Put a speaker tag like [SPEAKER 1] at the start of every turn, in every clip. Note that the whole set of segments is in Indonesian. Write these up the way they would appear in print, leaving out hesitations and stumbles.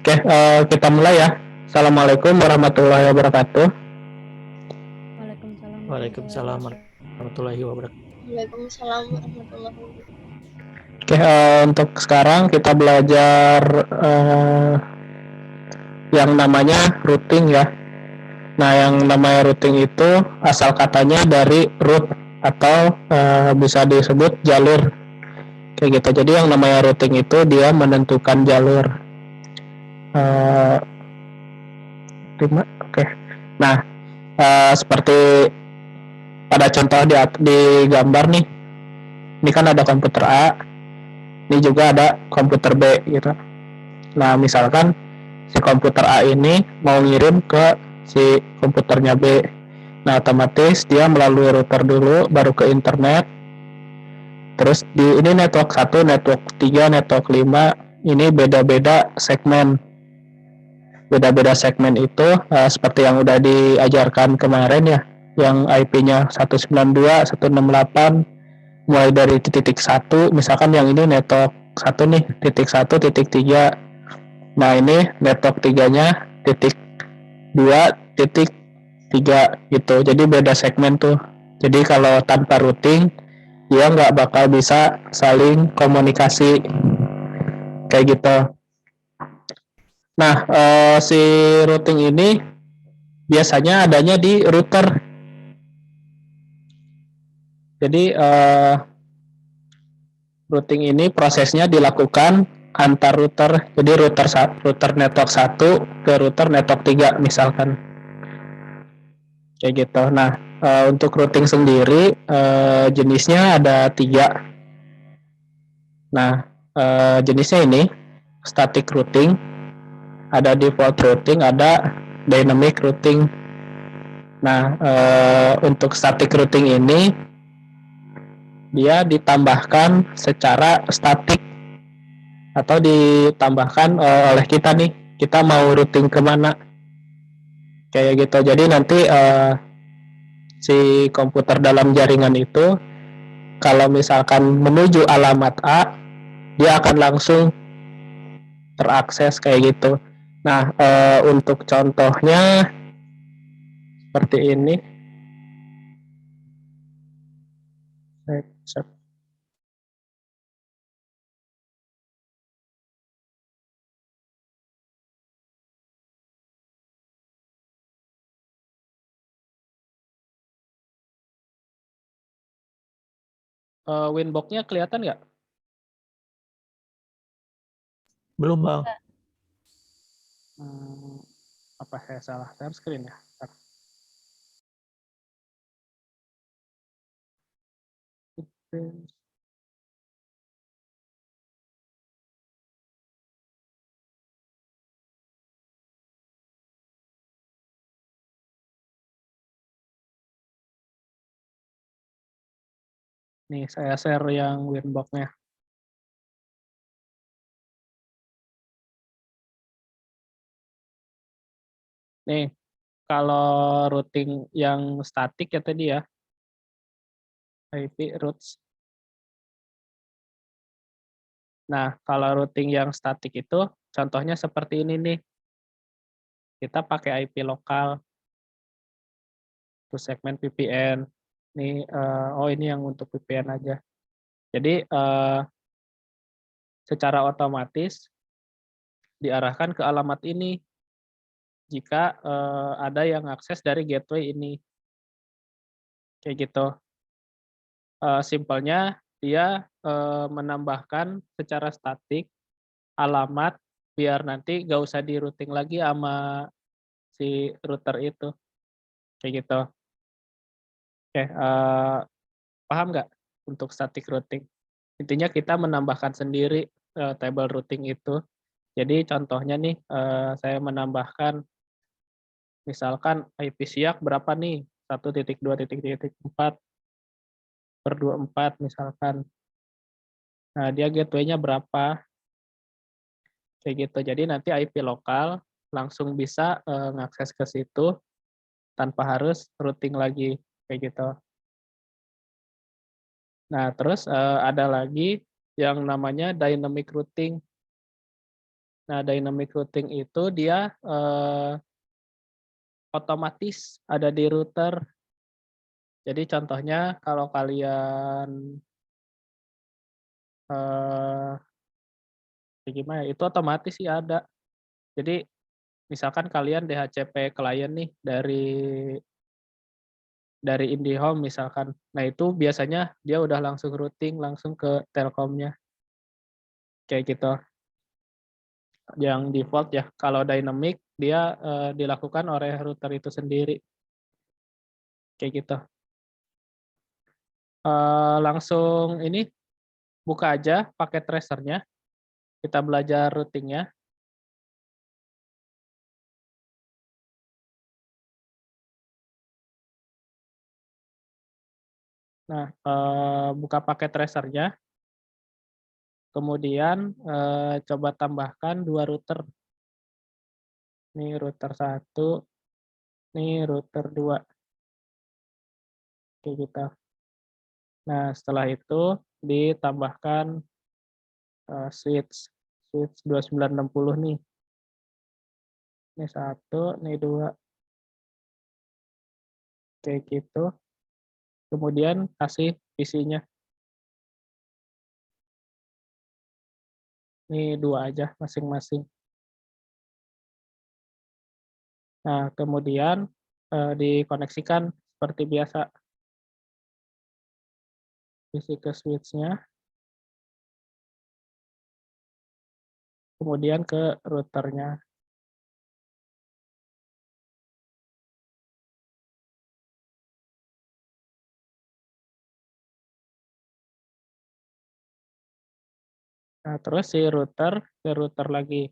[SPEAKER 1] Oke, kita mulai ya. Assalamualaikum warahmatullahi wabarakatuh.
[SPEAKER 2] Waalaikumsalam warahmatullahi wabarakatuh.
[SPEAKER 3] Waalaikumsalam warahmatullahi wabarakatuh.
[SPEAKER 1] Oke, untuk sekarang kita belajar yang namanya routing ya. Nah, yang namanya routing itu asal katanya dari route atau bisa disebut jalur. Kayak gitu. Jadi yang namanya routing itu dia menentukan jalur. Oke. Nah, seperti pada contoh di gambar nih. Ini kan ada komputer A, ini juga ada komputer B gitu. Nah, misalkan si komputer A ini mau ngirim ke si komputernya B. Nah, otomatis dia melalui router dulu, baru ke internet. Terus ini network 1, network 3, network 5, ini beda-beda segmen. Beda-beda segmen itu seperti yang udah diajarkan kemarin ya, yang IP-nya 192, 168, mulai dari titik 1, misalkan yang ini network 1 nih, titik 1, titik 3. Nah, ini network 3-nya titik 2, titik 3 gitu. Jadi beda segmen tuh. Jadi kalau tanpa routing, dia nggak bakal bisa saling komunikasi kayak gitu. Nah, si routing ini biasanya adanya di router. Jadi routing ini prosesnya dilakukan antar router. Jadi router network 1 ke router network 3 misalkan. Kayak gitu. Nah, untuk routing sendiri jenisnya ada 3. Nah, jenisnya ini static routing, ada default routing, ada dynamic routing. Nah, untuk static routing ini dia ditambahkan secara statik atau ditambahkan oleh kita nih, kita mau routing kemana kayak gitu. Jadi nanti si komputer dalam jaringan itu kalau misalkan menuju alamat A, dia akan langsung terakses kayak gitu. Nah, untuk contohnya seperti ini. Winbox-nya kelihatan nggak?
[SPEAKER 2] Belum, Bang.
[SPEAKER 1] Apa saya salah share screen ya? Nih, saya share yang Winbox-nya. Nih, kalau routing yang statik ya tadi ya, IP routes. Nah, kalau routing yang statik itu, contohnya seperti ini nih. Kita pakai IP lokal, to segmen VPN. Nih, ini yang untuk VPN aja. Jadi, secara otomatis diarahkan ke alamat ini jika ada yang akses dari gateway ini. Kayak gitu. Simpelnya dia menambahkan secara statik alamat biar nanti nggak usah di routing lagi sama si router itu. Kayak gitu. Oke, paham nggak untuk static routing? Intinya kita menambahkan sendiri table routing itu. Jadi contohnya nih, saya menambahkan misalkan IP siak berapa nih? 1.2.4/24 misalkan. Nah, dia gateway-nya berapa? Kayak gitu. Jadi nanti IP lokal langsung bisa ngakses ke situ tanpa harus routing lagi kayak gitu. Nah, terus ada lagi yang namanya dynamic routing. Nah, dynamic routing itu dia otomatis ada di router. Jadi contohnya kalau kalian eh gimana ya, itu otomatis sih ada. Jadi misalkan kalian DHCP klien nih dari IndiHome misalkan. Nah, itu biasanya dia udah langsung routing langsung ke Telkomnya. Kayak gitu. Yang default ya. Kalau dynamic dia dilakukan oleh router itu sendiri. Kayak gitu. Langsung ini buka aja pakai tracernya. Kita belajar routingnya. Nah, buka pakai tracernya. Kemudian coba tambahkan 2 router. Ini router 1, ini router 2. Kayak gitu. Nah, setelah itu ditambahkan switch 2960 nih. Ini 1, ini 2. Kayak gitu. Kemudian kasih PC-nya. Ini 2 aja masing-masing. Nah, kemudian dikoneksikan seperti biasa. PC ke switch-nya. Kemudian ke routernya. Nah, terus si router ke router lagi.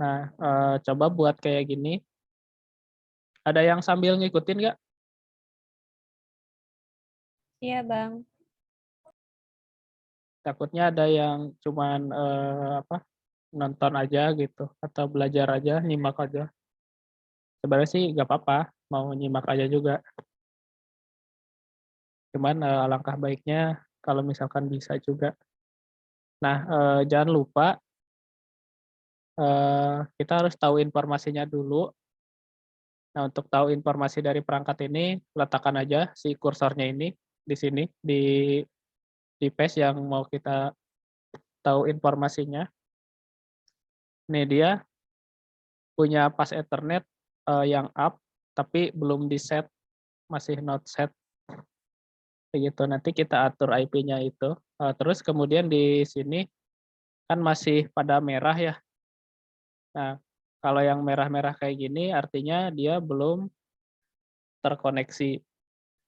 [SPEAKER 1] Nah, coba buat kayak gini. Ada yang sambil ngikutin nggak?
[SPEAKER 4] Iya, Bang.
[SPEAKER 1] Takutnya ada yang cuman nonton aja gitu atau belajar aja, nyimak aja. Sebenarnya sih nggak apa-apa, mau nyimak aja juga. Cuman alangkah baiknya kalau misalkan bisa juga. Nah, jangan lupa kita harus tahu informasinya dulu. Nah, untuk tahu informasi dari perangkat ini, letakkan aja si kursornya ini di sini, di page yang mau kita tahu informasinya. Nih dia punya pas Ethernet yang up, tapi belum di-set, masih not set. Begitu, nanti kita atur IP-nya itu. Terus kemudian di sini kan masih pada merah ya. Nah, kalau yang merah-merah kayak gini artinya dia belum terkoneksi,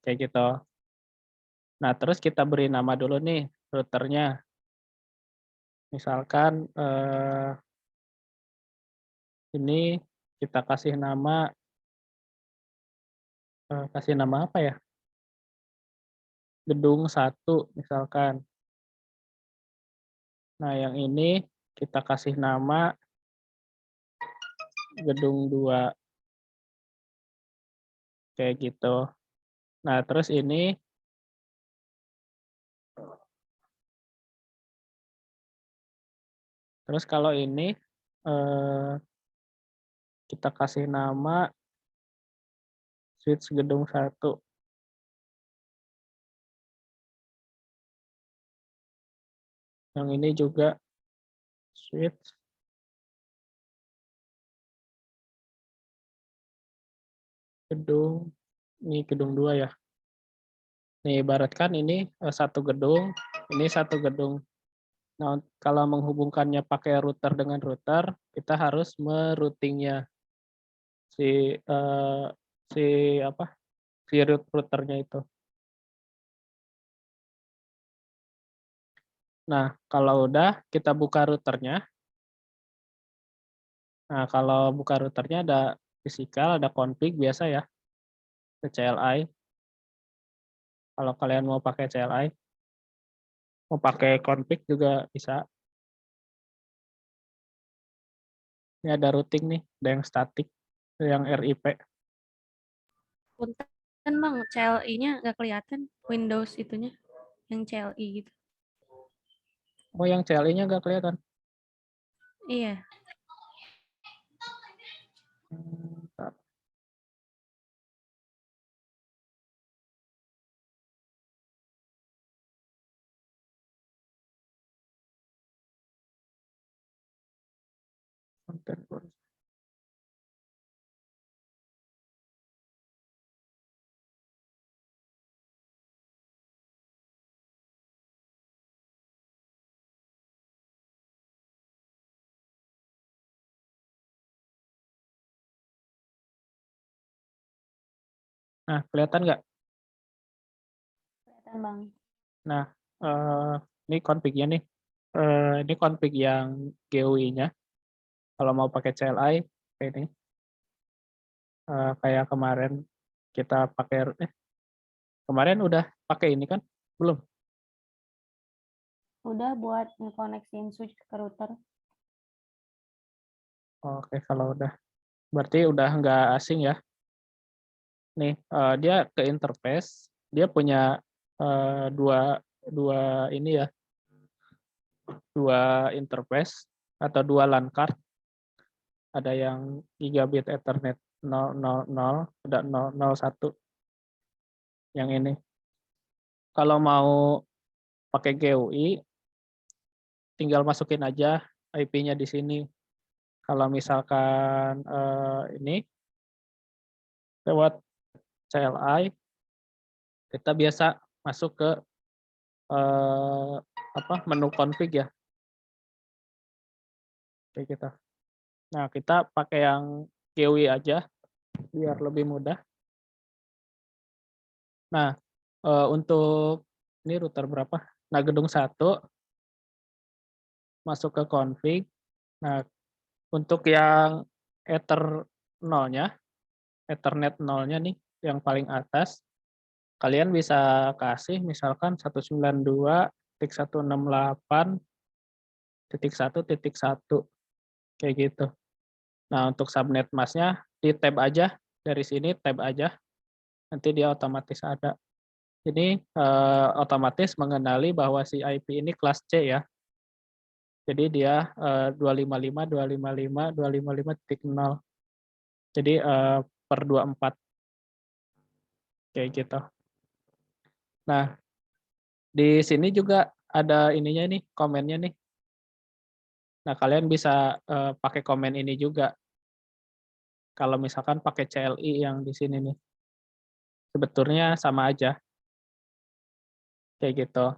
[SPEAKER 1] kayak gitu. Nah, terus kita beri nama dulu nih routernya. Misalkan ini kita kasih nama apa ya? Gedung 1 misalkan. Nah, yang ini kita kasih nama gedung 2 kayak gitu. Nah, terus ini kalau ini kita kasih nama switch gedung 1. Yang ini juga switch gedung, ini gedung 2 ya. Nih, ibaratkan ini satu gedung, ini satu gedung. Nah, kalau menghubungkannya pakai router dengan router, kita harus meroutingnya si si apa? Si routernya itu. Nah, kalau udah kita buka routernya. Nah, kalau buka routernya ada physical, ada config biasa ya, ada CLI. Kalau kalian mau pakai CLI, mau pakai config juga bisa. Ini ada routing nih, ada yang static, ada yang RIP.
[SPEAKER 4] Punten, Bang, CLI-nya nggak kelihatan. Windows itunya, yang CLI gitu.
[SPEAKER 1] Oh, yang CLI-nya nggak kelihatan?
[SPEAKER 4] Iya.
[SPEAKER 1] Bentar. Konten kursus. Nah, kelihatan nggak?
[SPEAKER 4] Kelihatan, Bang.
[SPEAKER 1] Nah, ini config-nya nih. Ini config yang GUI-nya. Kalau mau pakai CLI, kayak ini. Kayak kemarin kita pakai, kemarin udah pakai ini kan? Belum?
[SPEAKER 4] Udah buat ngekoneksiin switch ke router.
[SPEAKER 1] Oke, kalau udah. Berarti udah nggak asing ya. Nih, dia ke interface, dia punya dua dua ini ya, dua interface atau dua LAN card. Ada yang gigabit Ethernet 000, ada 001 yang ini. Kalau mau pakai GUI, tinggal masukin aja IP-nya di sini. Kalau misalkan ini lewat CLI, kita biasa masuk ke menu config ya, kayak gitu. Nah, kita pakai yang GUI aja biar lebih mudah. Nah, untuk ini router berapa? Nah, gedung 1 masuk ke config. Nah, untuk yang Ether 0-nya, Ethernet 0-nya nih yang paling atas, kalian bisa kasih misalkan 192.168.1.1 kayak gitu. Nah, untuk subnet mask-nya di tab aja, dari sini tab aja, nanti dia otomatis ada. Ini otomatis mengenali bahwa si IP ini kelas C ya. Jadi dia 255.255.255.0. Jadi per 24 kayak gitu. Nah, di sini juga ada ininya nih, komennya nih. Nah, kalian bisa pakai komen ini juga. Kalau misalkan pakai CLI yang di sini nih. Sebetulnya sama aja, kayak gitu.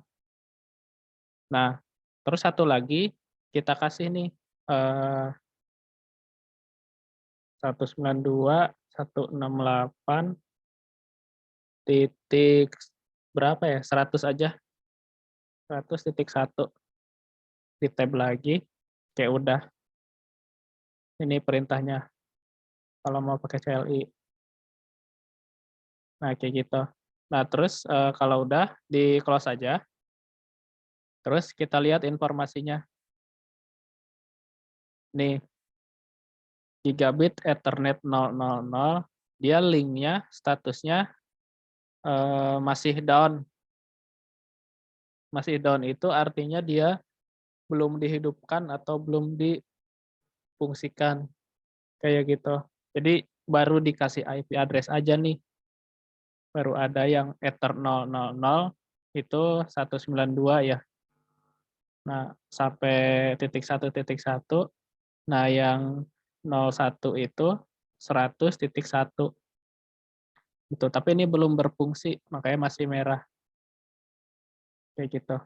[SPEAKER 1] Nah, terus satu lagi kita kasih nih 192.168 titik berapa ya? 100 aja. 100.1 di tab lagi. Kayak udah. Ini perintahnya kalau mau pakai CLI. Nah, kayak gitu. Nah, terus kalau udah di close aja. Terus kita lihat informasinya. Nih, gigabit Ethernet 000, dia linknya statusnya masih down. Masih down itu artinya dia belum dihidupkan atau belum difungsikan, kayak gitu. Jadi baru dikasih IP address aja nih, baru ada yang Ether 000 itu 192 ya. Nah, sampai .1.1. Nah, yang 01 itu 100.1 gitu. Tapi ini belum berfungsi, makanya masih merah. Kayak gitu.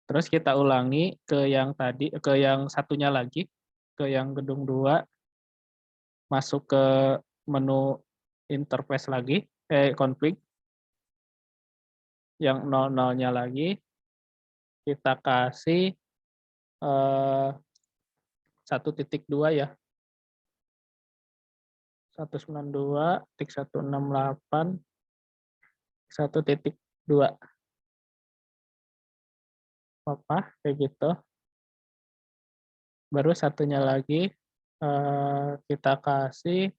[SPEAKER 1] Terus kita ulangi ke yang tadi, ke yang satunya lagi, ke yang gedung 2, masuk ke menu interface lagi, config, yang 00-nya lagi, kita kasih 1.2 ya. 192.168.1.2. Apa, kayak gitu. Baru satunya lagi kita kasih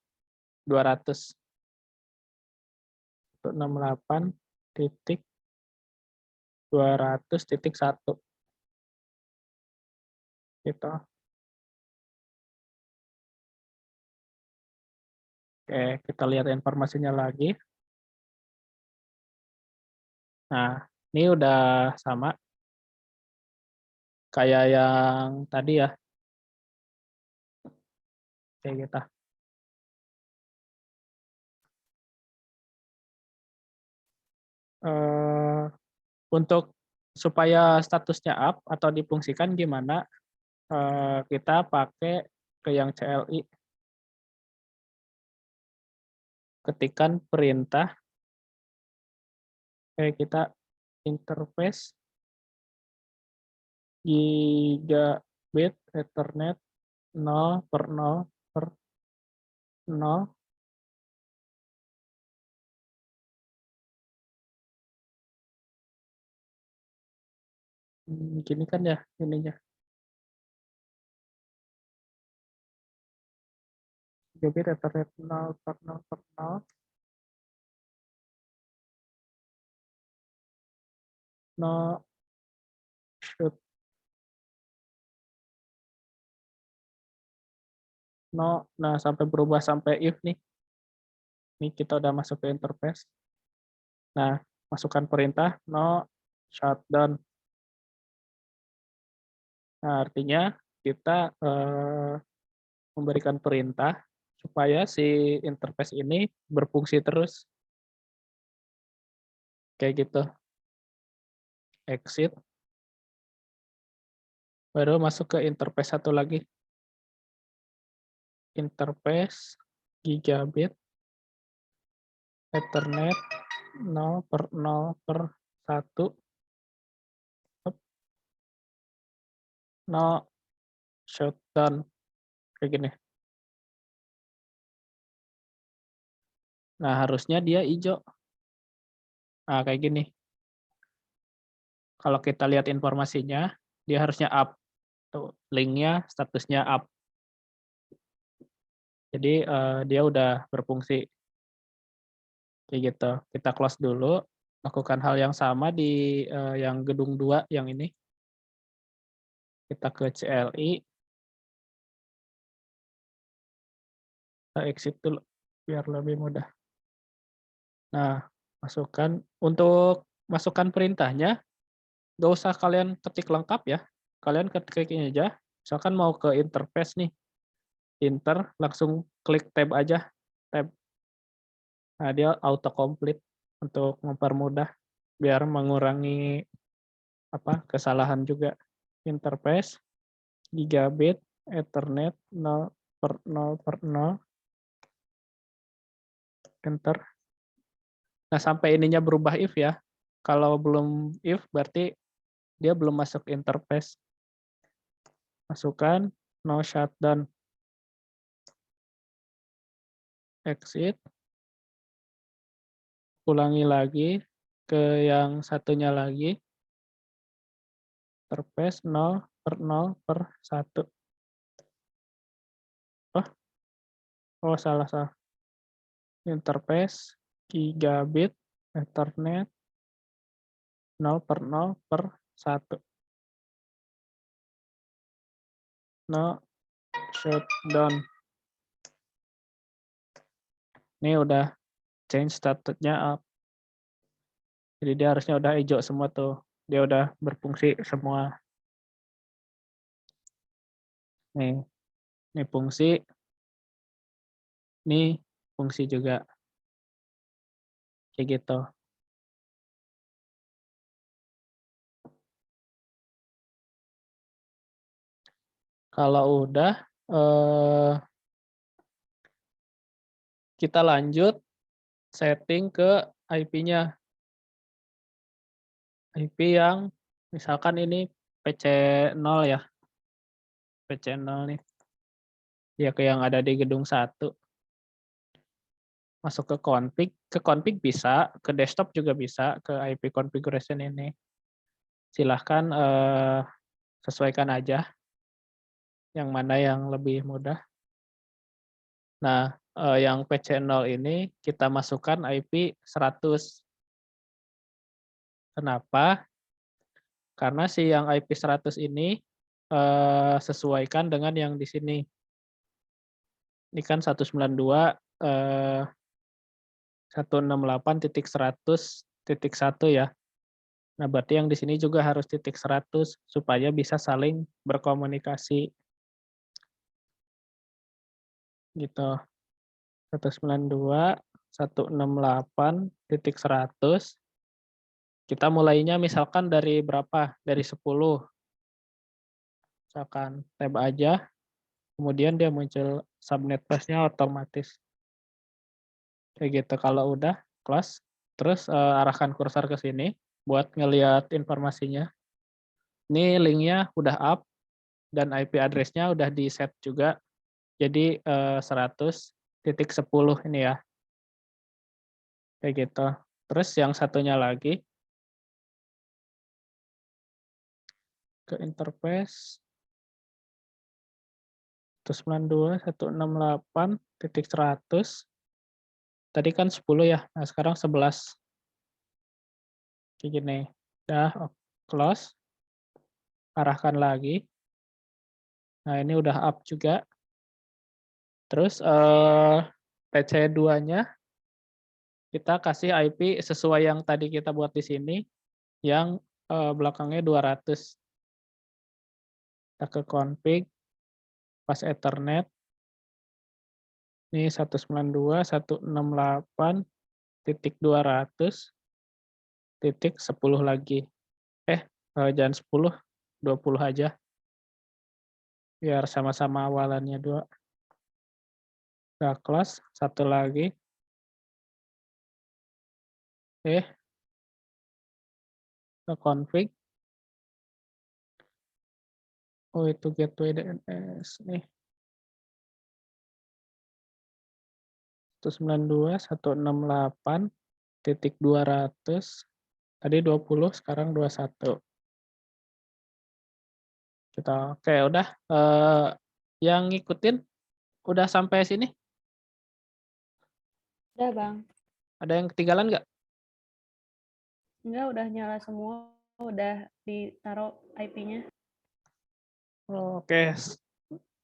[SPEAKER 1] 200.168.200.1. gitu. Oke, kita lihat informasinya lagi. Nah, ini udah sama kayak yang tadi ya, kayak gitu. Eh, untuk supaya statusnya up atau difungsikan gimana? Kita pakai ke yang CLI, ketikan perintah, kayak kita interface gigabit Ethernet 0/0/0. Gini kan ya ininya, gigabit Ethernet 0/0/0, no should no. Nah, sampai berubah sampai if nih. Ini kita udah masuk ke interface. Nah, masukkan perintah no shutdown. Nah, artinya kita memberikan perintah supaya si interface ini berfungsi terus. Kayak gitu. Exit. Baru masuk ke interface satu lagi. Interface gigabit Ethernet 0/0/1. No shutdown. Kayak gini. Nah, harusnya dia hijau. Nah, kayak gini. Kalau kita lihat informasinya, dia harusnya up. Tuh, linknya statusnya up. Jadi dia udah berfungsi. Kayak gitu. Kita close dulu, lakukan hal yang sama di yang gedung 2 yang ini. Kita ke CLI. Kita exit dulu biar lebih mudah. Nah, untuk masukkan perintahnya, nggak usah kalian ketik lengkap ya. Kalian ketik ini aja. Misalkan mau ke interface nih, langsung klik tab aja, tab. Nah, dia auto complete untuk mempermudah biar mengurangi kesalahan juga. Interface gigabit Ethernet 0/0/0, enter. Nah, sampai ininya berubah if ya. Kalau belum if berarti dia belum masuk interface. Masukkan no shutdown. Exit. Ulangi lagi ke yang satunya lagi. Interface 0/0/1. Oh, salah. Interface gigabit Ethernet 0/0/1. No shutdown. Ini udah change statusnya up. Jadi dia harusnya udah hijau semua tuh. Dia udah berfungsi semua. Nih, ini fungsi. Ini fungsi juga. Kayak gitu. Kalau udah, kita lanjut setting ke IP-nya. IP yang misalkan ini PC0 ya. PC0 nih. Ya ke yang ada di gedung 1. Masuk ke config bisa, ke desktop juga bisa, ke IP configuration ini. Silahkan sesuaikan aja yang mana yang lebih mudah. Nah, yang PC0 ini kita masukkan IP 100. Kenapa? Karena si yang IP 100 ini sesuaikan dengan yang di sini. Ini kan 192, 168.100.1 ya. Nah, berarti yang di sini juga harus titik 100 supaya bisa saling berkomunikasi gitu. 192, 168.100. Kita mulainya misalkan dari berapa? Dari 10. Misalkan tab aja, kemudian dia muncul subnet path-nya otomatis. Kayak gitu. Kalau udah close, terus arahkan kursor ke sini buat ngelihat informasinya. Ini linknya udah up dan IP address-nya udah di-set juga. Jadi 100.10 ini ya. Kayak gitu. Terus yang satunya lagi ke interface 192.168.100. Tadi kan 10 ya. Nah, sekarang 11. Kayak gini. Udah close. Arahkan lagi. Nah, ini udah up juga. Terus PC2-nya kita kasih IP sesuai yang tadi kita buat di sini yang belakangnya 200. Kita ke config, pas Ethernet. Ini 192.168.200.10 lagi. Jangan 10, 20 aja. Biar sama-sama awalannya 2. Udah close, satu lagi. Ke config. Oh, itu gateway DNS nih. 192.168.200. Tadi 20, sekarang 21. Kita oke, udah. Yang ngikutin udah sampai sini?
[SPEAKER 4] Udah, Bang.
[SPEAKER 1] Ada yang ketinggalan nggak?
[SPEAKER 4] Enggak, udah nyala semua. Udah ditaruh IP-nya.
[SPEAKER 1] Oke.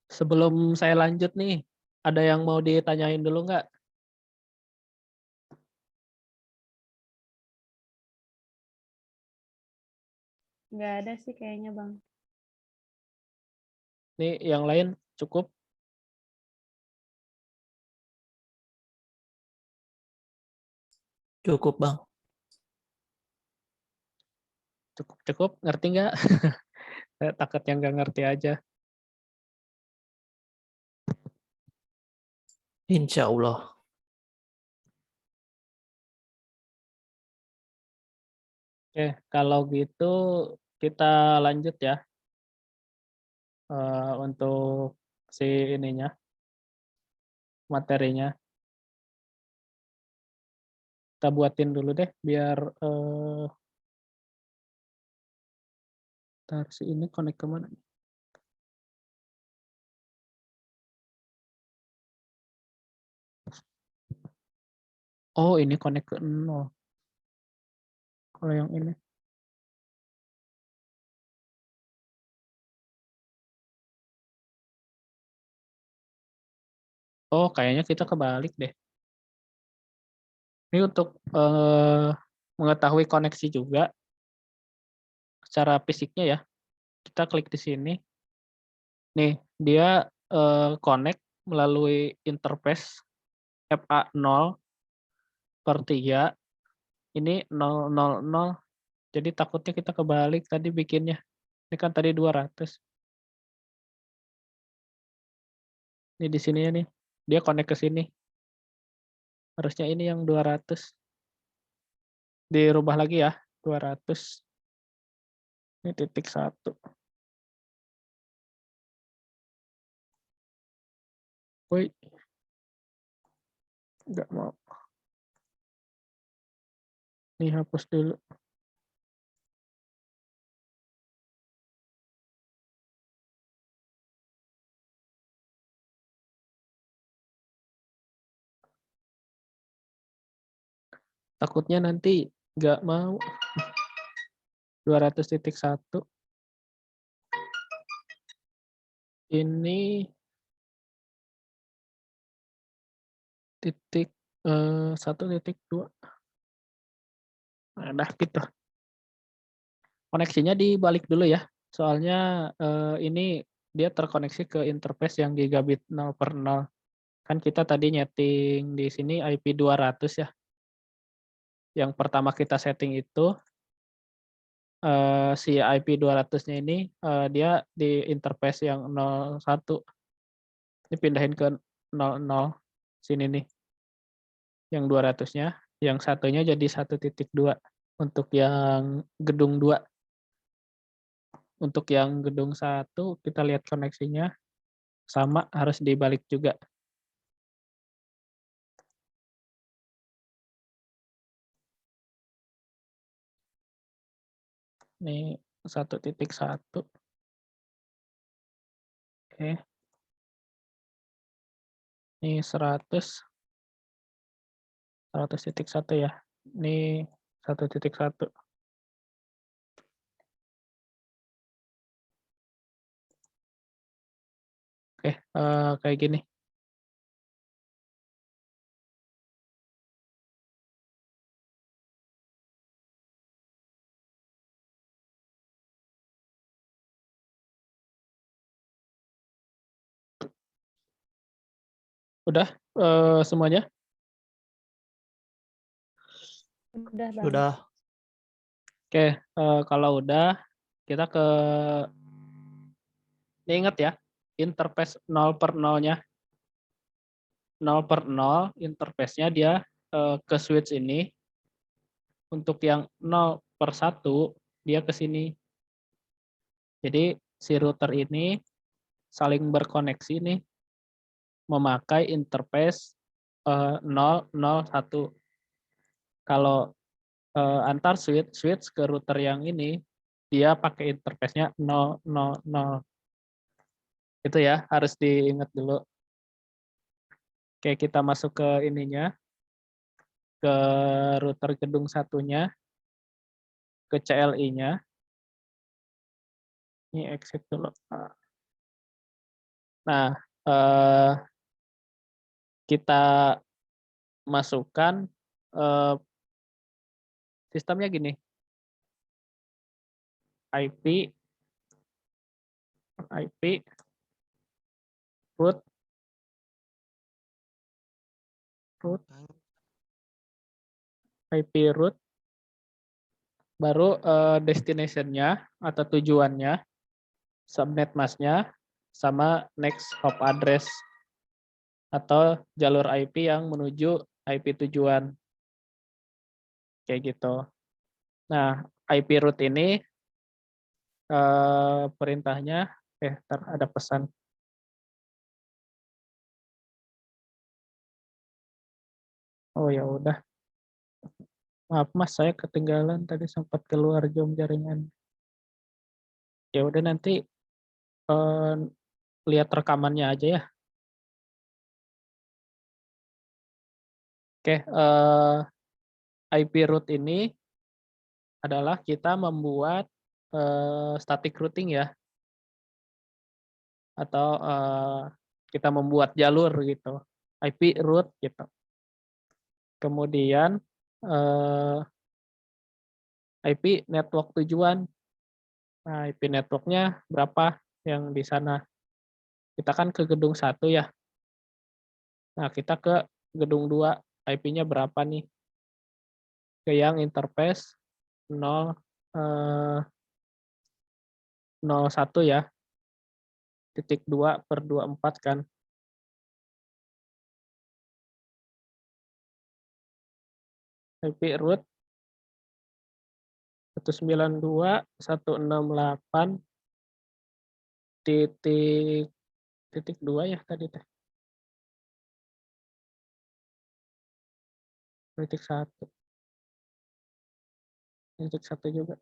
[SPEAKER 1] Sebelum saya lanjut nih, ada yang mau ditanyain dulu nggak?
[SPEAKER 4] Nggak ada sih kayaknya, Bang.
[SPEAKER 1] Nih, yang lain cukup?
[SPEAKER 2] Cukup, Bang.
[SPEAKER 1] Cukup, ngerti nggak? Saya takut yang nggak ngerti aja.
[SPEAKER 2] Insya Allah.
[SPEAKER 1] Oke, kalau gitu kita lanjut ya. Untuk si ininya, materinya. Kita buatin dulu deh, biar ntar si ini connect kemana? Oh, ini connect ke 0. Kalau yang ini. Oh, kayaknya kita kebalik deh. Ini untuk mengetahui koneksi juga secara fisiknya ya. Kita klik di sini. Nih, dia connect melalui interface FA0 per 3. Ini 000. Jadi takutnya kita kebalik tadi bikinnya. Ini kan tadi 200. Ini di sini ya nih. Dia connect ke sini. Harusnya ini yang 200. Dirubah lagi ya, 200. Ini titik 1. Woi, nggak mau. Nih hapus dulu. Takutnya nanti nggak mau. 200.1. ini titik 1.2. Nah, dah gitu. Koneksinya dibalik dulu ya. Soalnya ini dia terkoneksi ke interface yang gigabit 0/0. Kan kita tadi nyeting di sini IP 200 ya. Yang pertama kita setting itu si IP 200-nya ini dia di interface yang 01. Ini pindahin ke 00 sini nih. Yang 200-nya, yang satunya jadi 1.2 untuk yang gedung 2. Untuk yang gedung 1 kita lihat koneksinya sama harus dibalik juga. Ini 1.1. Oke. Ini 100.1 ya. Ini 1.1. Oke, kayak gini. Udah semuanya?
[SPEAKER 4] Udah Bang.
[SPEAKER 2] Sudah.
[SPEAKER 1] Oke, kalau udah kita ke ini ingat ya, interface 0/0-nya. 0/0 interface-nya dia ke switch ini. Untuk yang 0/1 dia ke sini. Jadi si router ini saling berkoneksi nih memakai interface 001. Kalau antar switch ke router yang ini dia pakai interface-nya 000. Itu ya, harus diingat dulu. Oke, kita masuk ke ininya, ke router gedung satunya, ke CLI-nya. Ini exit dulu. Nah, kita masukkan sistemnya gini. IP root IP root baru destination-nya atau tujuannya, subnet mask-nya sama next hop address atau jalur IP yang menuju IP tujuan. Kayak gitu. Nah, IP root ini perintahnya ada pesan. Oh ya udah. Maaf Mas, saya ketinggalan tadi sempat keluar jam jaringan. Ya udah nanti lihat rekamannya aja ya. Oke, IP root ini adalah kita membuat static routing ya, atau kita membuat jalur gitu, IP root gitu. Kemudian IP network tujuan. Nah, IP networknya berapa yang di sana? Kita kan ke gedung 1 ya. Nah, kita ke gedung 2, IP-nya berapa nih? Ke yang interface 01 ya. Titik 2/24 kan. IP root 192.168 titik 2 ya tadi teh. Titik 1. Titik 1 juga.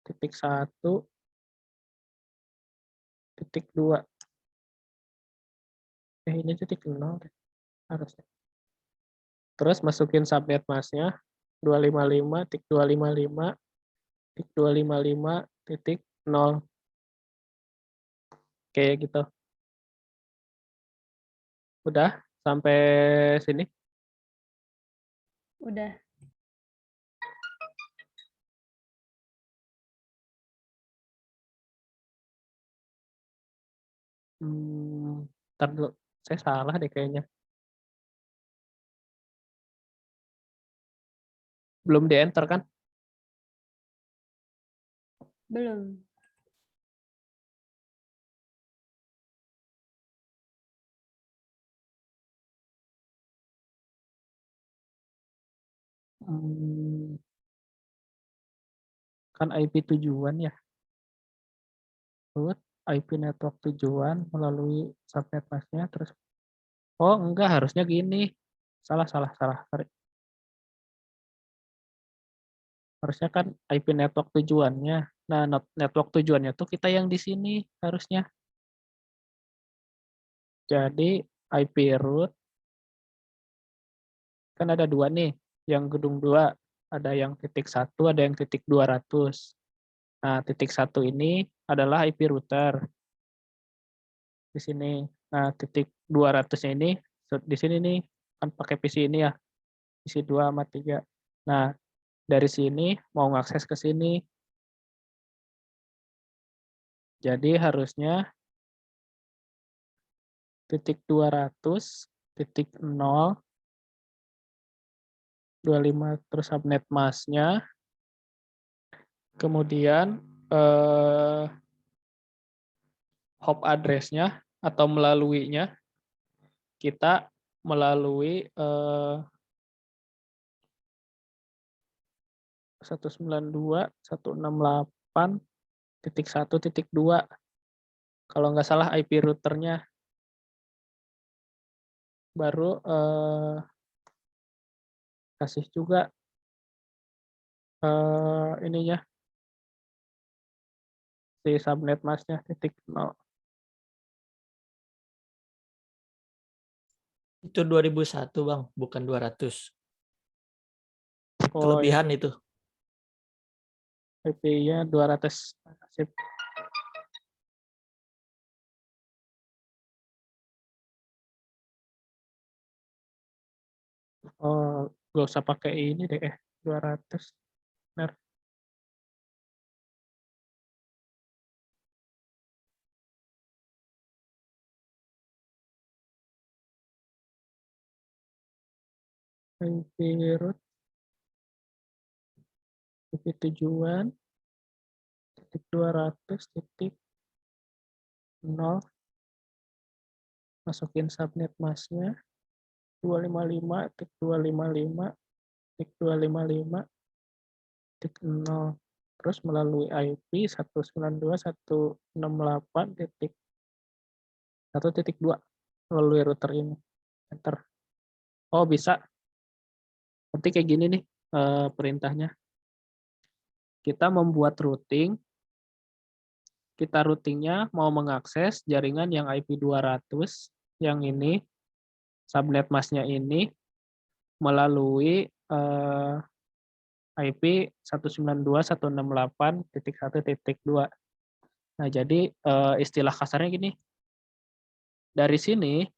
[SPEAKER 1] Titik 1. Titik 2. Ini titik 0 deh. Harusnya. Terus masukin subnet mask-nya 255.255.255 titik 0. Kayak gitu. Udah sampai sini?
[SPEAKER 4] Udah.
[SPEAKER 1] Ntar dulu. Saya salah deh kayaknya. Belum di-enter kan?
[SPEAKER 4] Belum.
[SPEAKER 1] Kan IP tujuan ya. Root IP network tujuan melalui subnet masknya terus. Oh enggak, harusnya gini. Salah. Sorry. Harusnya kan IP network tujuannya. Nah, network tujuannya tuh kita yang di sini harusnya. Jadi IP root kan ada 2 nih. Yang gedung 2 ada yang titik 1, ada yang titik 200. Nah, titik 1 ini adalah IP router di sini. Nah, titik 200-nya ini di sini nih kan pakai PC ini ya. PC 2 sama 3. Nah, dari sini mau ngakses ke sini. Jadi harusnya titik 200, titik 0, 25 terus subnet masknya. Kemudian hop address-nya atau melaluinya kita melalui 192.168.1.2 kalau nggak salah IP routernya. Baru kasih juga ininya si subnet masknya titik 0.
[SPEAKER 2] Itu 2001 Bang, bukan 200.
[SPEAKER 1] Oh,
[SPEAKER 2] Kelebihan itu.
[SPEAKER 1] IP-nya 200. Sip. Oh, nggak usah pakai ini deh, 200. Benar. IP root, IP tujuan, titik 200, titik 0, masukin subnet masknya, 255, titik 255, titik 255, titik 0. Terus melalui IP 192.168 titik 1.2 melalui router ini. Enter. Oh bisa. Nanti kayak gini nih perintahnya. Kita membuat routing. Kita routingnya mau mengakses jaringan yang IP 200 yang ini, subnet masknya ini melalui IP 192.168.1.2. Nah, jadi istilah kasarnya gini. Dari sini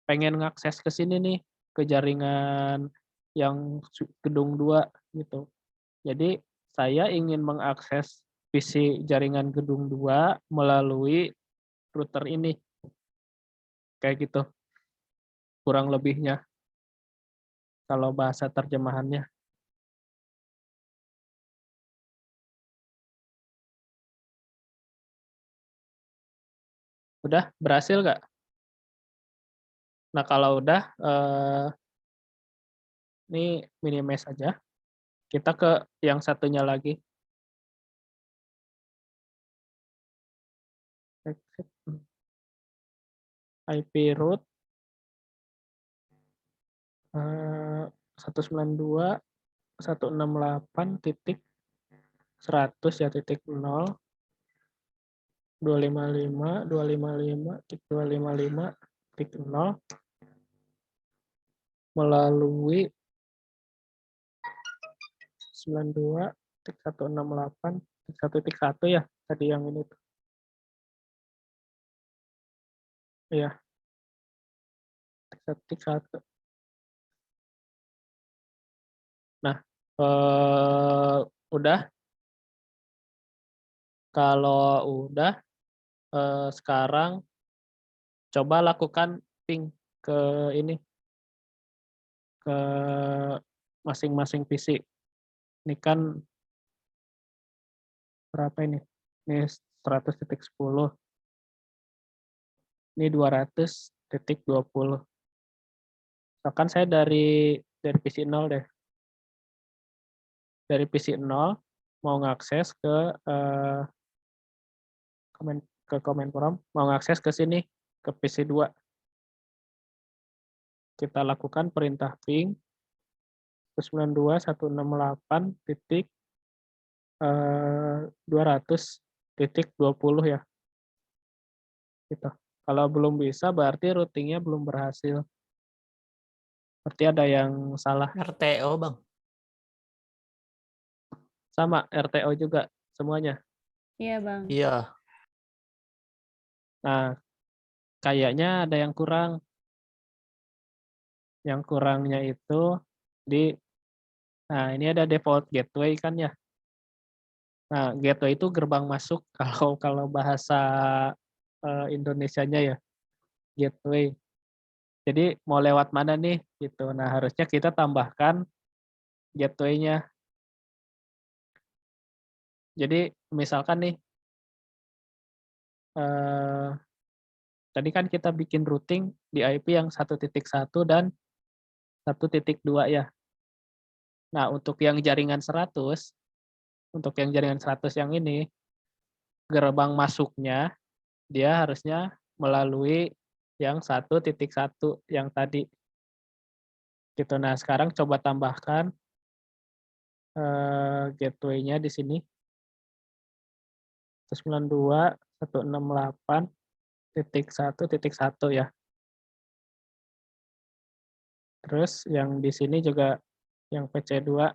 [SPEAKER 1] pengen ngakses ke sini nih, ke jaringan yang gedung 2 gitu. Jadi saya ingin mengakses PC jaringan gedung 2 melalui router ini. Kayak gitu. Kurang lebihnya. Kalau bahasa terjemahannya. Udah berhasil nggak? Nah kalau udah, ini minimize aja. Kita ke yang satunya lagi. IP root 192.168.100 ya titik 0 255.255.255.0 melalui 92.168 1.1 ya tadi yang ini tuh. Iya, 1.1. Nah, udah. Kalau udah, sekarang coba lakukan ping ke ini, ke masing-masing PC. Ini kan berapa ini? Ini 100.10, ini 200.20. Misalkan saya dari PC 0 deh. Dari PC 0 mau ngakses ke Command Prompt, mau ngakses ke sini, ke PC 2. Kita lakukan perintah ping 192.168.200.20 ya, gitu. Kalau belum bisa berarti routingnya belum berhasil. Berarti ada yang salah.
[SPEAKER 2] RTO bang.
[SPEAKER 1] Sama RTO juga semuanya.
[SPEAKER 4] Iya bang.
[SPEAKER 2] Iya.
[SPEAKER 1] Nah, kayaknya ada yang kurang. Yang kurangnya itu nah ini ada default gateway kan ya. Nah, gateway itu gerbang masuk kalau bahasa Indonesianya ya, gateway. Jadi mau lewat mana nih gitu. Nah, harusnya kita tambahkan gateway-nya. Jadi misalkan nih eh, tadi kan kita bikin routing di IP yang 1.1 dan 1.2 ya. Nah, untuk yang jaringan 100, yang ini, gerbang masuknya dia harusnya melalui yang 1.1 yang tadi. Gitu. Nah, sekarang coba tambahkan gateway-nya di sini 192.168.1.1 ya. Terus yang di sini juga yang PC2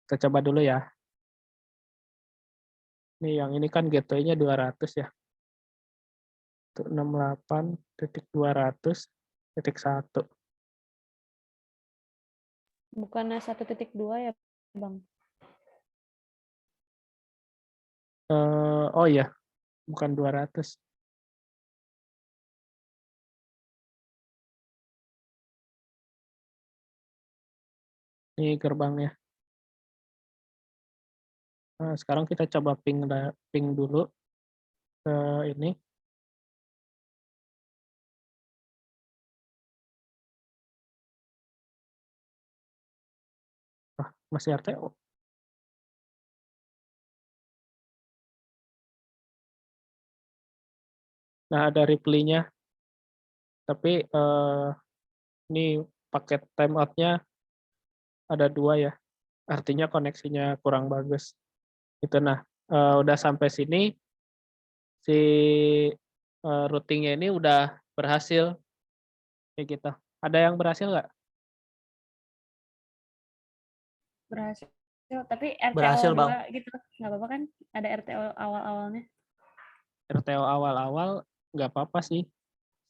[SPEAKER 1] kita coba dulu ya. Yang ini kan gateway-nya 200 ya. 168.200.1.
[SPEAKER 4] Bukannya 1.2 ya bang?
[SPEAKER 1] Oh iya, bukan 200. Ini gerbangnya. Nah, sekarang kita coba ping dulu ke ini. Masih RTO. Nah, ada reply-nya. Tapi ini paket timeout-nya ada 2 ya. Artinya koneksinya kurang bagus. Itu nah, udah sampai sini si routing-nya ini udah berhasil kayak gitu. Ada yang berhasil nggak?
[SPEAKER 4] Berhasil. Tapi RTO
[SPEAKER 2] Berhasil bang.
[SPEAKER 4] 2 gitu. Nggak apa-apa kan? Ada RTO awal-awalnya.
[SPEAKER 1] RTO awal-awal nggak apa-apa sih.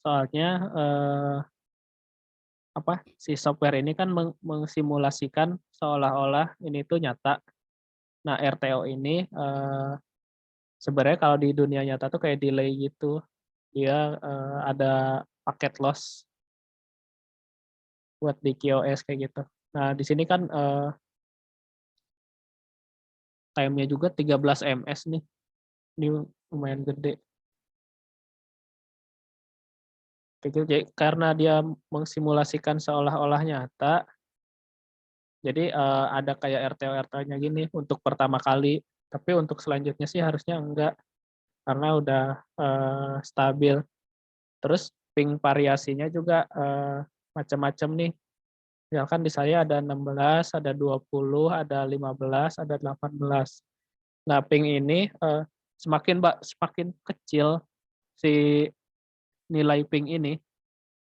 [SPEAKER 1] Soalnya si software ini kan mengsimulasikan seolah-olah ini tuh nyata. Nah, RTO ini sebenarnya kalau di dunia nyata tuh kayak delay gitu. Dia ada paket loss buat di QoS kayak gitu. Nah, di sini kan time-nya juga 13 ms nih. Ini lumayan gede. Kayak gitu. Jadi, karena dia mengsimulasikan seolah-olah nyata, jadi ada kayak RTO-RTO-nya gini untuk pertama kali. Tapi untuk selanjutnya sih harusnya enggak, karena udah stabil. Terus ping variasinya juga macam-macam nih. Misalkan di saya ada 16, ada 20, ada 15, ada 18. Nah, ping ini semakin kecil si nilai ping ini,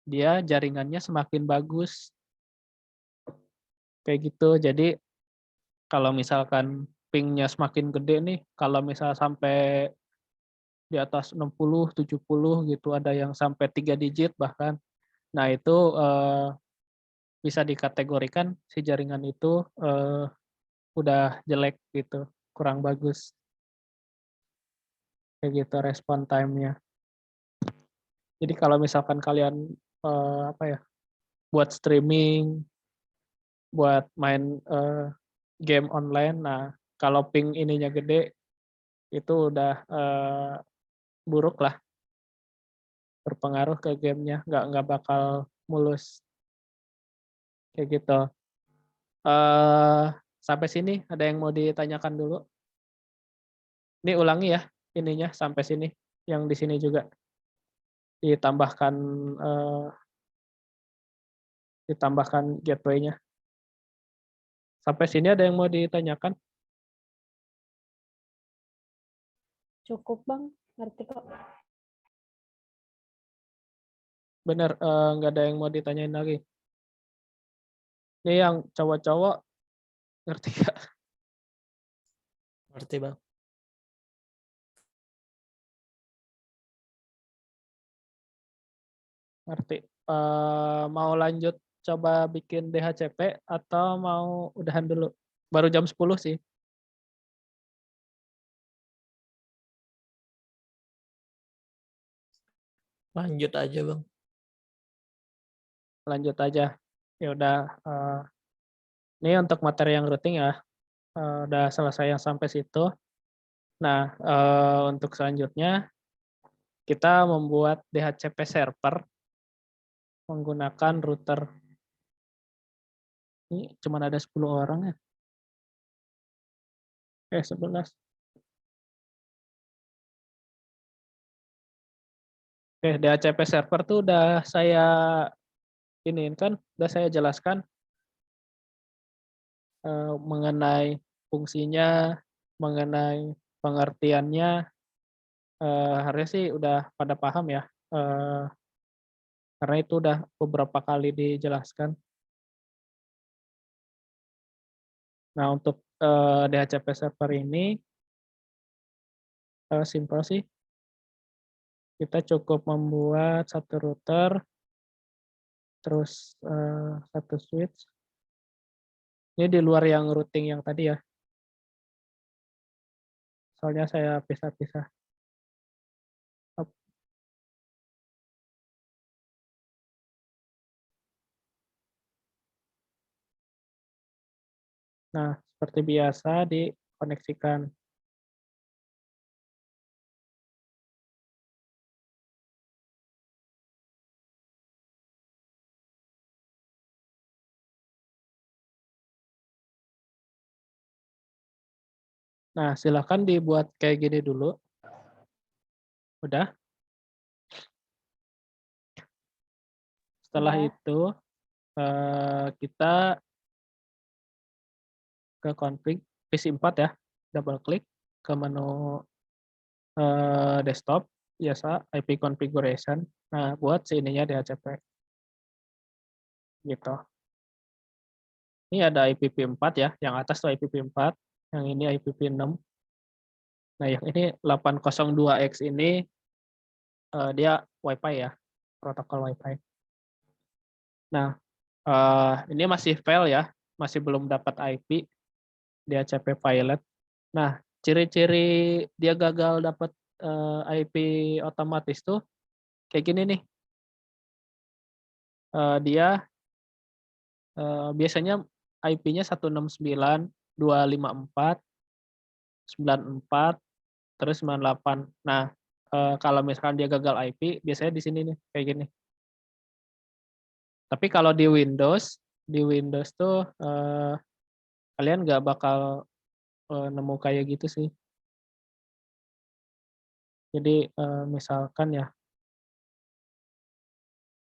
[SPEAKER 1] dia jaringannya semakin bagus. Kayak gitu. Jadi kalau misalkan pingnya semakin gede nih, kalau misal sampai di atas 60, 70 gitu, ada yang sampai 3 digit bahkan. Nah itu, bisa dikategorikan si jaringan itu, udah jelek gitu, kurang bagus, kayak gitu respon time-nya. Jadi kalau misalkan kalian, apa ya, buat streaming, buat main, game online, nah kalau ping ininya gede, itu udah, buruk lah, berpengaruh ke gamenya, nggak bakal mulus, kayak gitu. Eee, Sampai sini ada yang mau ditanyakan dulu? Ini ulangi ya ininya sampai sini, yang di sini juga ditambahkan, eee, ditambahkan gateway-nya. Sampai sini ada yang mau ditanyakan?
[SPEAKER 4] Cukup Bang, ngerti kok.
[SPEAKER 1] Bener, nggak ada yang mau ditanyain lagi? Ini yang cowok-cowok ngerti nggak?
[SPEAKER 2] Ngerti Bang.
[SPEAKER 1] Ngerti. Mau lanjut coba bikin DHCP atau mau udahan dulu? Baru jam 10 sih.
[SPEAKER 2] Lanjut aja Bang.
[SPEAKER 1] Lanjut aja. Ya udah, ini untuk materi yang routing ya, udah selesai yang sampai situ. Nah, untuk selanjutnya kita membuat DHCP server menggunakan router. Ini cuma ada 10 orang ya? 11. Oke, DHCP server tuh udah saya iniin kan, udah saya jelaskan, mengenai fungsinya, mengenai pengertiannya, harusnya sih udah pada paham ya, karena itu udah beberapa kali dijelaskan. Nah untuk, DHCP server ini, simpel sih, kita cukup membuat satu router, terus, 1 switch. Ini di luar yang routing yang tadi ya, soalnya saya pisah-pisah. Nah, seperti biasa dikoneksikan. Nah, silakan dibuat kayak gini dulu. Udah? Setelah
[SPEAKER 4] Udah.
[SPEAKER 1] itu, kita ke config PC4 ya, double klik ke menu, desktop, biasa IP configuration. Nah, buat si ininya DHCP, gitu. Ini ada IPv4 ya, yang atas tuh IPv4, yang ini IPv6. Nah, yang ini 802X ini, dia Wi-Fi ya, protokol Wi-Fi. Nah, ini masih fail ya, masih belum dapat IP, DHCP pilot. Nah, ciri-ciri dia gagal dapat, IP otomatis tuh kayak gini nih. Dia, biasanya IP-nya 169.254.94, terus 98. Nah, kalau misalkan dia gagal IP, biasanya di sini nih, kayak gini. Tapi kalau di Windows tuh, kalian nggak bakal, nemu kayak gitu sih. Jadi, misalkan ya,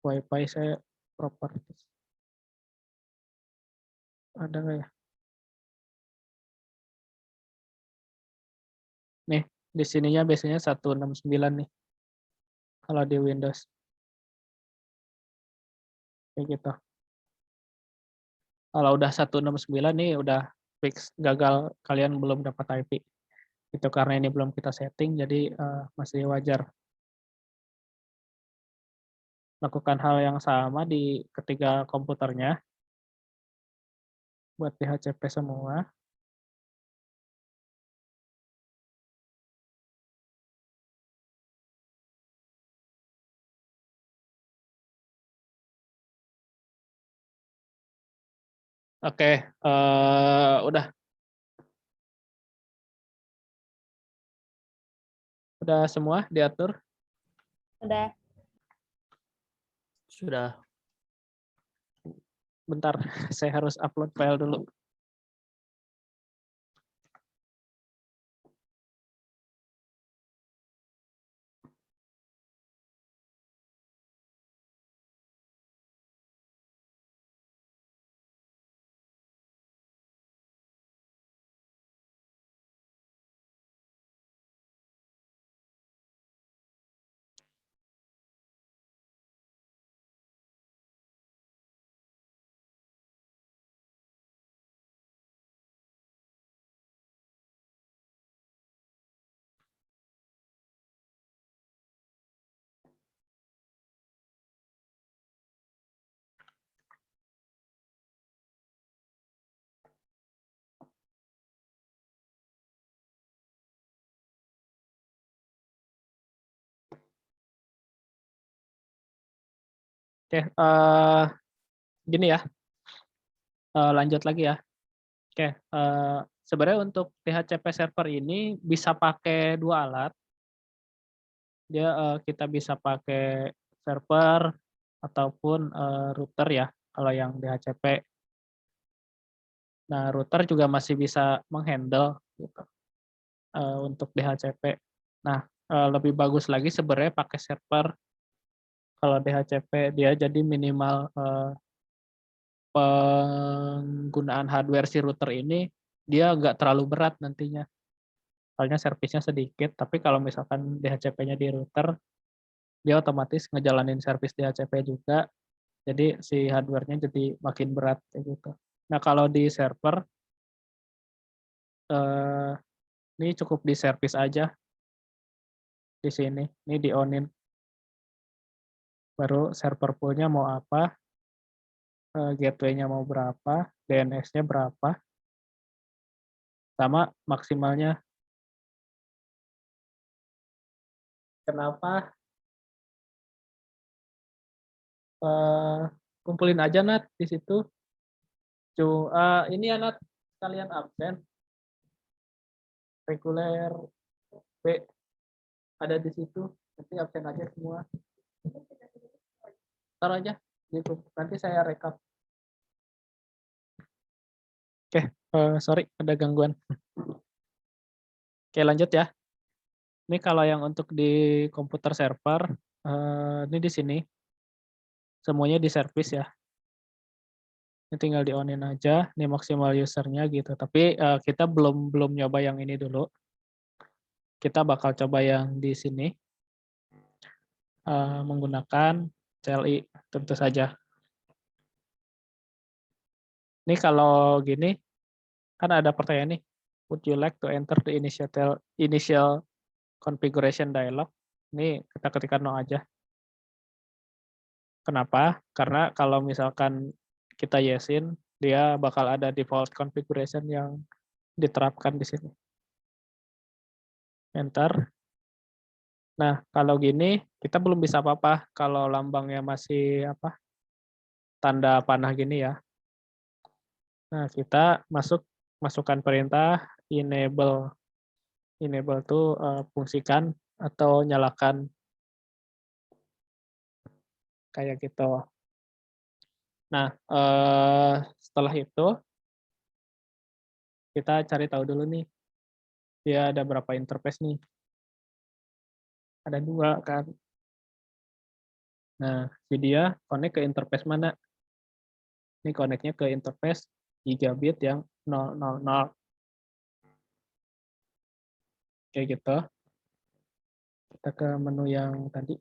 [SPEAKER 1] Wi-Fi saya properties, ada nggak ya? Nih, di sininya biasanya 169 nih, kalau di Windows, kayak gitu. Kalau udah 169 nih udah fix gagal, kalian belum dapat IP. Itu karena ini belum kita setting, jadi masih wajar. Lakukan hal yang sama di ketiga komputernya buat DHCP semua. Oke, udah semua diatur.
[SPEAKER 3] Udah.
[SPEAKER 2] Sudah.
[SPEAKER 1] Bentar, saya harus upload file dulu. Oke, gini ya, lanjut lagi ya. Oke, sebenarnya untuk DHCP server ini bisa pakai dua alat. Kita bisa pakai server ataupun router ya, kalau yang DHCP. Nah, router juga masih bisa menghandle gitu, untuk DHCP. Nah, lebih bagus lagi sebenarnya pakai server. Kalau DHCP dia jadi minimal penggunaan hardware si router ini dia nggak terlalu berat nantinya. Soalnya servisnya sedikit, tapi kalau misalkan DHCP-nya di router, dia otomatis ngejalanin servis DHCP juga, jadi si hardware-nya jadi makin berat kayak gitu. Nah, kalau di server, eh, ini cukup di servis aja di sini, ini di on-in. Baru server pool-nya mau apa, gateway-nya mau berapa, DNS-nya berapa, sama maksimalnya. Kenapa? Kumpulin aja Nat di situ. Ini ya Nat, kalian absen. Reguler B ada di situ. Nanti absen aja semua. Taruh aja gitu. Nanti saya rekap. Oke, sorry ada gangguan. Oke, lanjut ya. Ini kalau yang untuk di komputer server, ini di sini semuanya di service ya. Ini tinggal di on-in aja. Ini maksimal usernya gitu. Tapi kita belum nyoba yang ini dulu. Kita bakal coba yang di sini menggunakan CLI tentu saja. Ini kalau gini kan ada pertanyaan nih. Would you like to enter the initial configuration dialog? Ini kita ketikkan no aja. Kenapa? Karena kalau misalkan kita yesin, dia bakal ada default configuration yang diterapkan di sini. Enter. Nah, kalau gini kita belum bisa apa-apa kalau lambangnya masih apa? Tanda panah gini ya. Nah, kita masukkan perintah enable. Enable tuh fungsikan atau nyalakan kayak gitu. Nah, setelah itu kita cari tahu dulu nih, dia ada berapa interface nih. Ada 2 kan. Nah, si dia connect ke interface mana? Ini connect-nya ke interface gigabit yang 000. Kayak gitu. Kita ke menu yang tadi.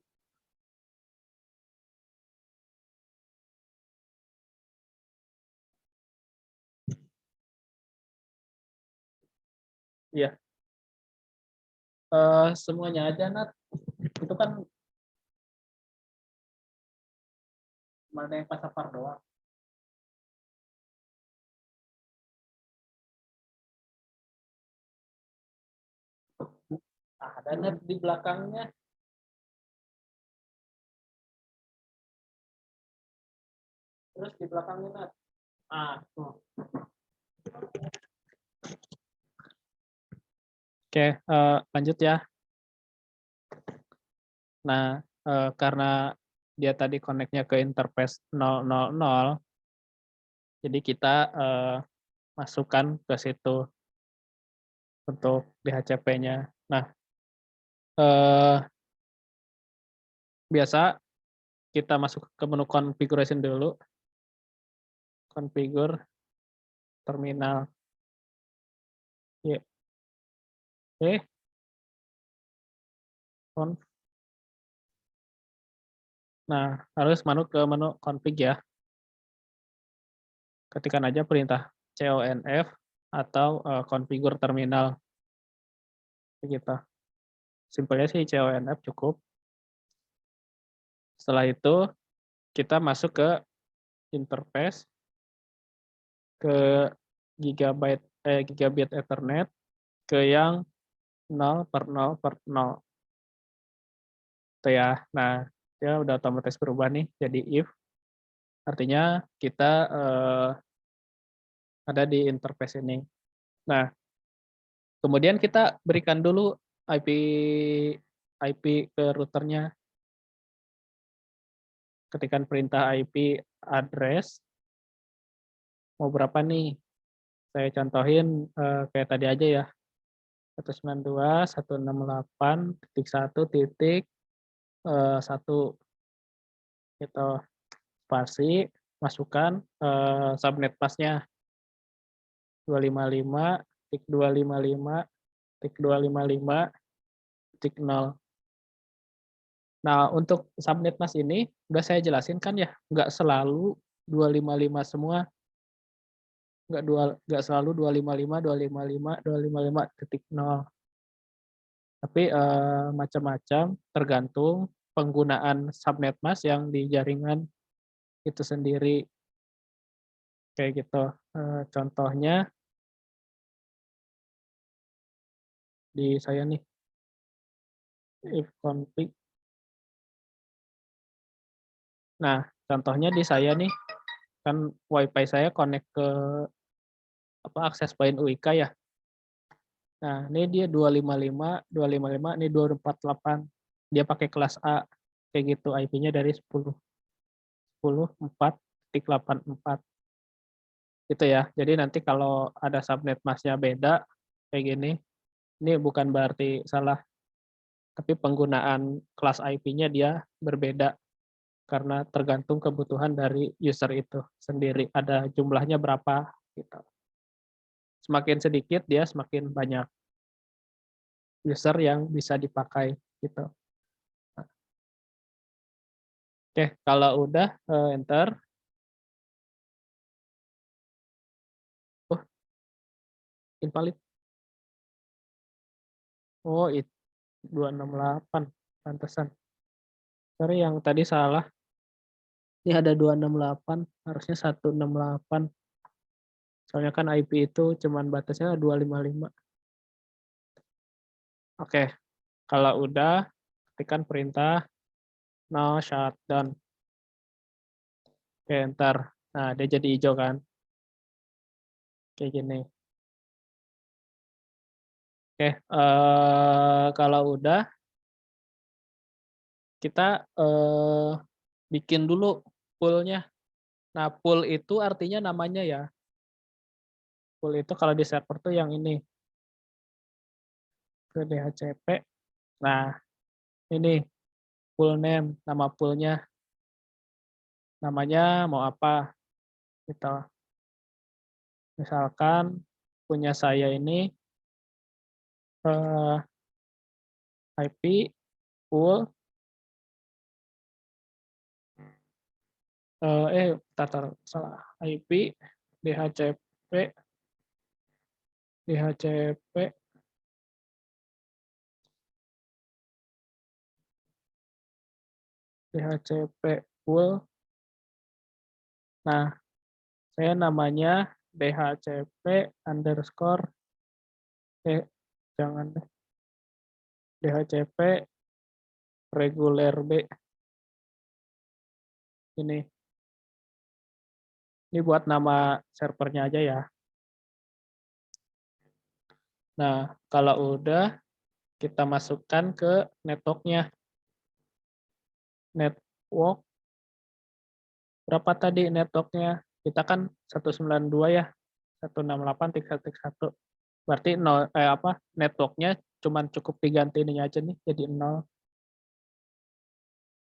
[SPEAKER 1] Iya. Semuanya aja, Nat. Itu kan mana yang pasapar doang. Ada Nat di belakangnya. Terus di belakangnya, Nat. Tuh. Oke, lanjut ya. Nah, karena dia tadi connect-nya ke interface 000, jadi kita masukkan ke situ untuk DHCP-nya. Nah, biasa kita masuk ke menu configuration dulu, configure terminal. Ya, oke, nah harus masuk ke menu config ya. Ketikkan aja perintah conf atau configure terminal. Begitu. Simpelnya sih conf cukup. Setelah itu kita masuk ke interface, ke gigabit Ethernet, ke yang 0/0/0. Itu ya. Nah, dia udah otomatis berubah nih jadi if. Artinya kita ada di interface ini. Nah, kemudian kita berikan dulu IP IP ke routernya. Ketikkan perintah IP address mau berapa nih? Saya contohin kayak tadi aja ya. 192.168.1.1 gitu. Spasi, masukkan subnet masknya 255.255.255.0. Nah, untuk subnet mask ini udah saya jelasin kan ya, nggak selalu 255 semua, nggak selalu 255, 255, 255.0. Tapi macam-macam tergantung penggunaan subnet mask yang di jaringan itu sendiri. Kayak gitu. Contohnya di saya nih, if config. Nah, contohnya di saya nih, kan WiFi saya connect ke akses point UIK ya. Nah, ini dia 255, ini 248. Dia pakai kelas A. Kayak gitu, IP-nya dari 10.4.84. Gitu ya. Jadi nanti kalau ada subnet masknya beda, kayak gini, ini bukan berarti salah, tapi penggunaan kelas IP-nya dia berbeda karena tergantung kebutuhan dari user itu sendiri. Ada jumlahnya berapa gitu. Semakin sedikit dia semakin banyak user yang bisa dipakai gitu. Oke, kalau udah enter. Oh, invalid. Oh, itu 268. Pantesan. Sorry yang tadi salah. Ini ada 268, harusnya 168. Soalnya kan IP itu cuman batasnya 255. Oke, kalau udah ketikkan perintah no shutdown. Oke, enter. Nah, dia jadi hijau kan. Kayak gini. Oke, kalau udah kita bikin dulu pool-nya. Nah, pool itu artinya namanya ya. Pool itu kalau di server tuh yang ini. Ke DHCP. Nah, ini pool name, nama poolnya. Namanya mau apa? Gitu. Misalkan punya saya ini IP pool salah IP DHCP DHCP full. Nah, saya namanya DHCP underscore jangan deh, DHCP reguler B. Ini buat nama servernya aja ya. Nah, kalau udah kita masukkan ke networknya. Network berapa tadi networknya? Kita kan 192 ya, 168.1.1. Berarti networknya cuman cukup diganti ini aja nih jadi 0.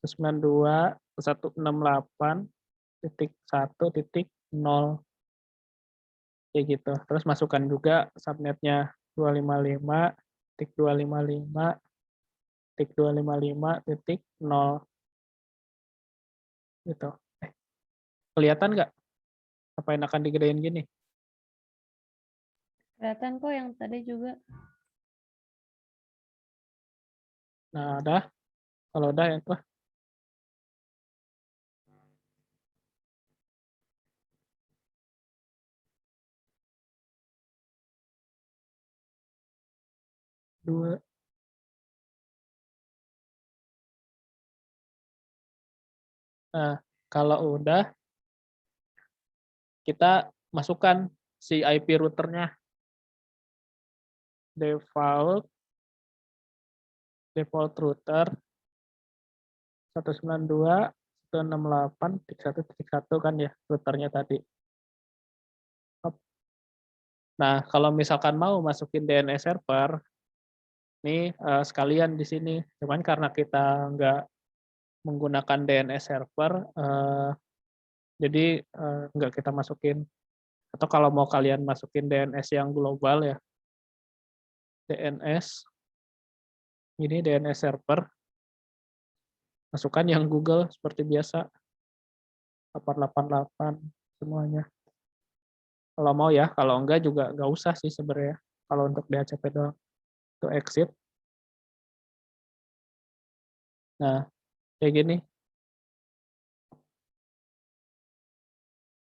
[SPEAKER 1] 192.168.1.0 kayak gitu. Terus masukkan juga subnetnya 255.255.255.0 gitu. Kelihatan nggak? Apa enakan digedein gini?
[SPEAKER 4] Kelihatan kok yang tadi juga.
[SPEAKER 1] Nah, udah. Kalau udah ya tuh. Dua. Nah, kalau udah kita masukkan si IP routernya. Default router 192.168.1.1 kan ya routernya tadi. Nah, kalau misalkan mau masukin DNS server, nih sekalian di sini. Cuman karena kita nggak menggunakan DNS server, jadi nggak kita masukin. Atau kalau mau kalian masukin DNS yang global ya, DNS, ini DNS server, masukkan yang Google seperti biasa, 888 semuanya. Kalau mau ya, kalau enggak juga nggak usah sih sebenarnya. Kalau untuk DHCP doang, itu exit. Nah, kayak gini.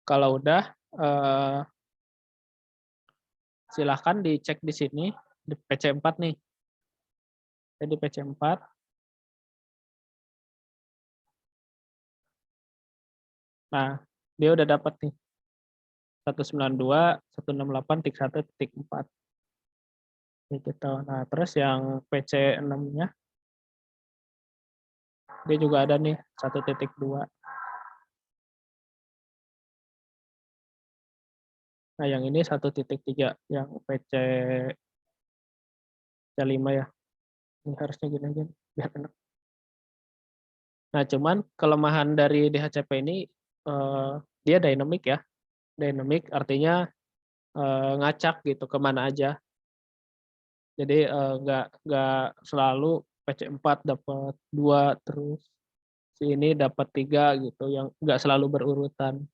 [SPEAKER 1] Kalau udah, silahkan dicek di sini, di PC4 nih. Jadi PC4. Nah, dia udah dapat nih. 192.168.1.4. Gitu. Nah, terus yang PC6-nya, dia juga ada nih, 1.2. Nah, yang ini 1.3, yang PC5 ya. Ini harusnya gini-gini, biar enak. Nah, cuman kelemahan dari DHCP ini, dia dynamic ya. Dynamic artinya ngacak gitu kemana aja. Jadi nggak selalu PC4 dapat 2 terus si ini dapat 3 gitu, yang nggak selalu berurutan.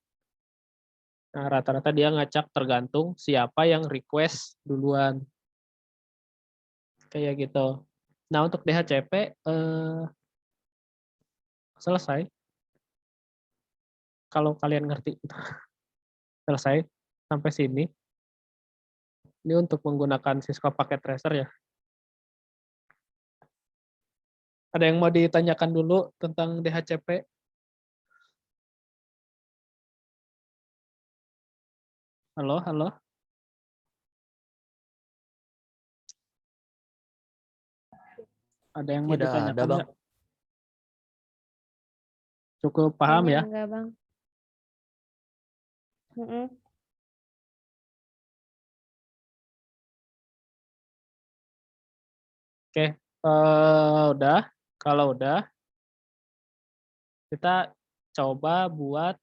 [SPEAKER 1] Nah, rata-rata dia ngacak tergantung siapa yang request duluan. Kayak gitu. Nah, untuk DHCP selesai. Kalau kalian ngerti selesai sampai sini. Ini untuk menggunakan Cisco Packet Tracer ya. Ada yang mau ditanyakan dulu tentang DHCP? Halo, halo. Ada yang mau
[SPEAKER 2] Tidak ada,
[SPEAKER 1] ditanyakan
[SPEAKER 2] Bang.
[SPEAKER 1] nggak? Cukup paham
[SPEAKER 4] Kayaknya
[SPEAKER 1] ya?
[SPEAKER 4] enggak, Bang. Mm-mm.
[SPEAKER 1] Oke, udah. Kalau udah, kita coba buat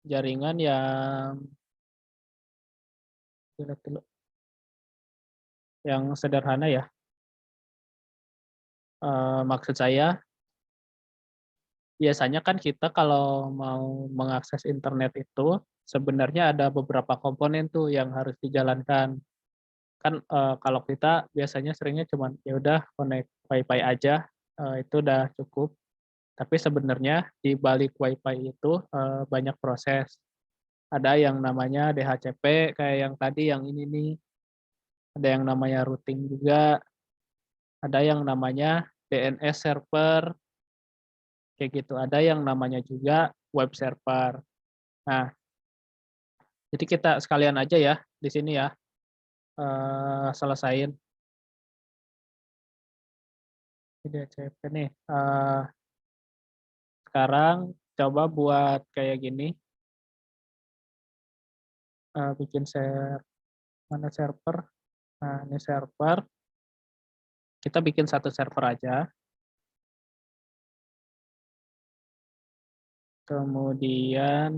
[SPEAKER 1] jaringan yang sederhana ya. Maksud saya, biasanya kan kita kalau mau mengakses internet itu sebenarnya ada beberapa komponen tuh yang harus dijalankan. Kan kalau kita biasanya seringnya cuman ya udah connect WiFi aja, itu udah cukup. Tapi sebenarnya di balik WiFi itu banyak proses. Ada yang namanya DHCP kayak yang tadi yang ini nih, ada yang namanya routing juga, ada yang namanya DNS server, kayak gitu. Ada yang namanya juga web server. Nah, jadi kita sekalian aja ya di sini ya, selesain DHCP nih. Sekarang coba buat kayak gini, bikin mana server. Nah, ini server, kita bikin satu server aja. Kemudian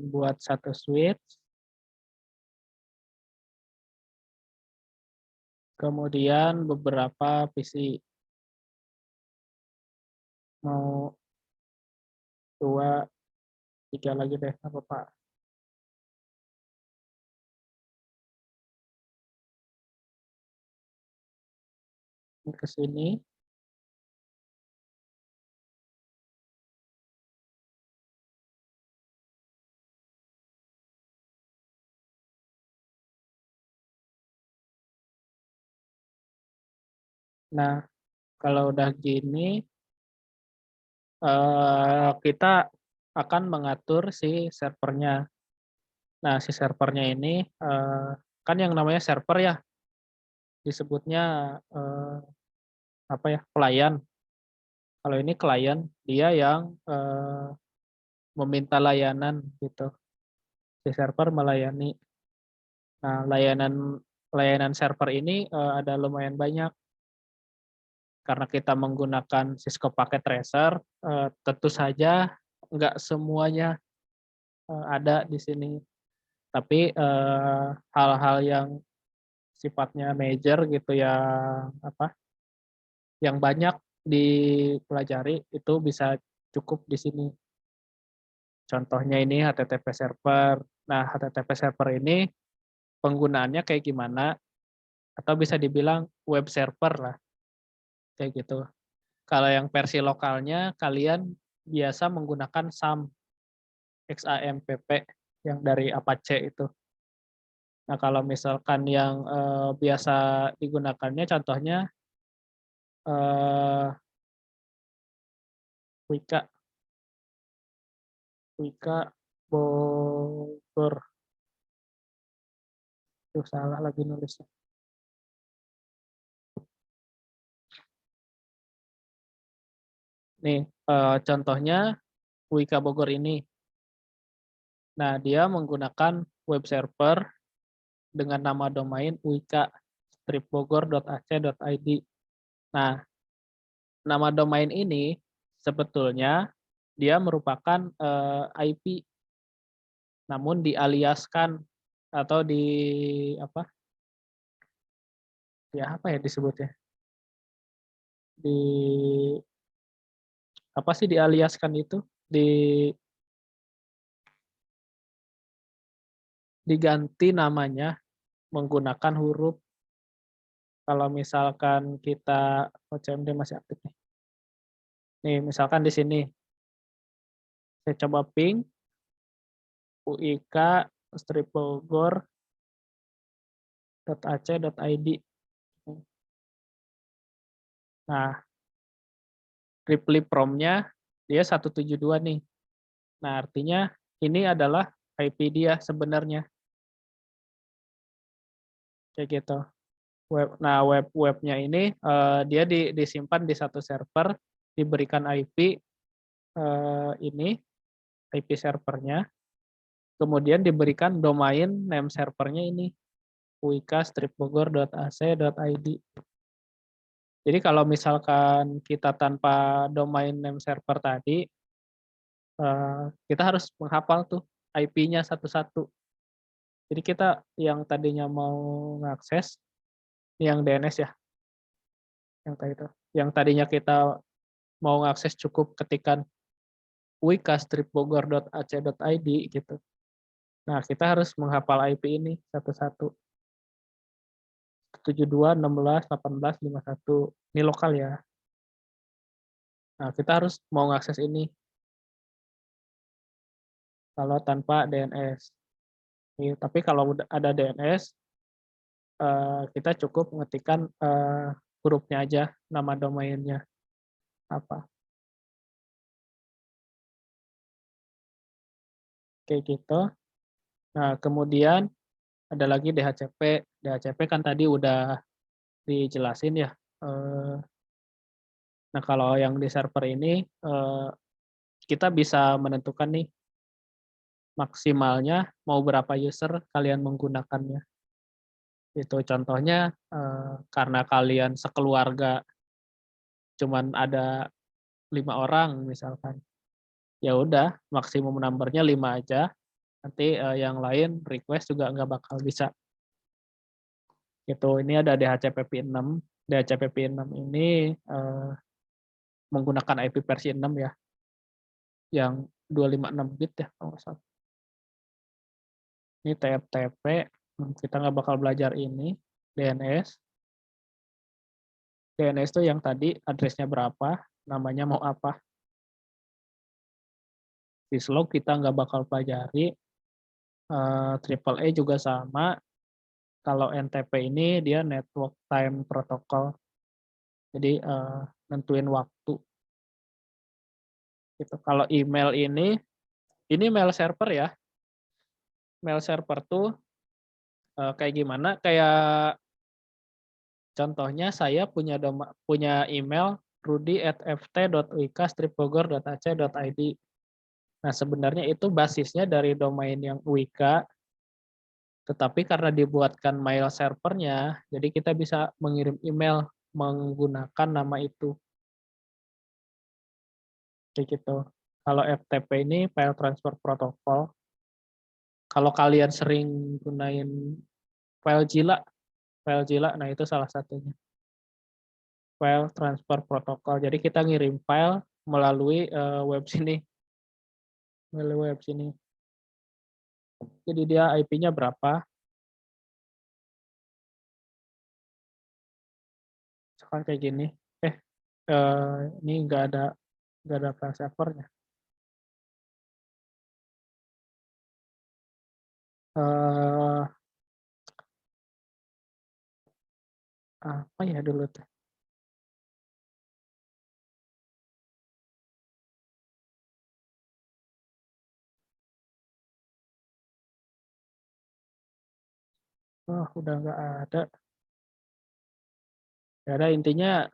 [SPEAKER 1] buat satu switch. Kemudian beberapa PC. Mau 2, 3 lagi deh, nggak apa-apa. Ini ke sini. Nah, kalau udah gini, kita akan mengatur si servernya. Nah, si servernya ini, kan yang namanya server ya, disebutnya, apa ya, pelayan. Kalau ini klien, dia yang, meminta layanan gitu, si server melayani. Nah, layanan layanan server ini, ada lumayan banyak. Karena kita menggunakan Cisco Packet Tracer, tentu saja nggak semuanya, ada di sini. Tapi, hal-hal yang sifatnya major gitu yang apa, yang banyak dipelajari itu bisa cukup di sini. Contohnya ini HTTP server. Nah, HTTP server ini penggunaannya kayak gimana, atau bisa dibilang web server lah, kayak gitu. Kalau yang versi lokalnya kalian biasa menggunakan SAM, XAMPP yang dari Apache itu. Nah, kalau misalkan yang, biasa digunakannya contohnya, eee, Wika Wika Bogor. Salah lagi nulisnya. Nih, contohnya Wika Bogor ini. Nah, dia menggunakan web server dengan nama domain wika-bogor.ac.id. Nah, nama domain ini sebetulnya dia merupakan, IP, namun dialiaskan atau apa, ya apa ya disebutnya, di apa sih dialiaskan itu, di diganti namanya menggunakan huruf. Kalau misalkan kita CMD masih aktif nih. Nih, misalkan di sini, saya coba ping uik-bogor.ac.id. Nah, reply prompt-nya dia 172 nih. Nah, artinya ini adalah IP dia sebenarnya. Kayak gitu. Nah, webnya ini dia disimpan di satu server, diberikan IP ini IP servernya, kemudian diberikan domain name servernya ini wika-bogor.ac.id. Jadi kalau misalkan kita tanpa domain name server tadi, kita harus menghafal tuh IP-nya satu-satu. Jadi kita yang tadinya mau ngakses yang DNS ya, yang tadi itu. Yang tadinya kita mau ngakses cukup ketikan wika-bogor.ac.id gitu. Nah, kita harus menghafal IP ini satu-satu. 72, 16, 18, 51. Ini lokal ya. Nah, kita harus mau ngakses ini kalau tanpa DNS. Tapi kalau udah ada DNS, kita cukup mengetikkan hurufnya aja, nama domainnya apa, kayak gitu. Nah, kemudian ada lagi DHCP. DHCP kan tadi udah dijelasin ya. Nah, kalau yang di server ini, kita bisa menentukan nih maksimalnya mau berapa user kalian menggunakannya. Itu contohnya, karena kalian sekeluarga cuman ada 5 orang misalkan, ya udah maksimum number-nya 5 aja, nanti, yang lain request juga nggak bakal bisa. Gitu, ini ada DHCP-V6. DHCP-V6 ini, menggunakan IP versi 6 ya, yang 256 bit ya kalau nggak salah. Ini TFTP, kita nggak bakal belajar ini. DNS. DNS itu yang tadi address-nya berapa, namanya mau apa. Syslog kita nggak bakal pelajari. Triple A juga sama. Kalau NTP ini dia Network Time Protocol. Jadi nentuin waktu. Gitu. Kalau email ini mail server ya. Mail server tuh kayak gimana? Kayak contohnya saya punya email rudy@ft.wika-bogor.ac.id. Nah, sebenarnya itu basisnya dari domain yang Wika, tetapi karena dibuatkan mail servernya, jadi kita bisa mengirim email menggunakan nama itu. Kayak gitu. Kalau FTP ini file transfer protocol. Kalau kalian sering gunain FileZilla, FileZilla, nah itu salah satunya. File transfer protocol. Jadi kita ngirim file melalui web sini, melalui web sini. Jadi dia IP-nya berapa? Misalkan kayak gini. Ini nggak ada file servernya. Eh, Apa ya dulu tuh? Oh, udah nggak ada. Ya ada intinya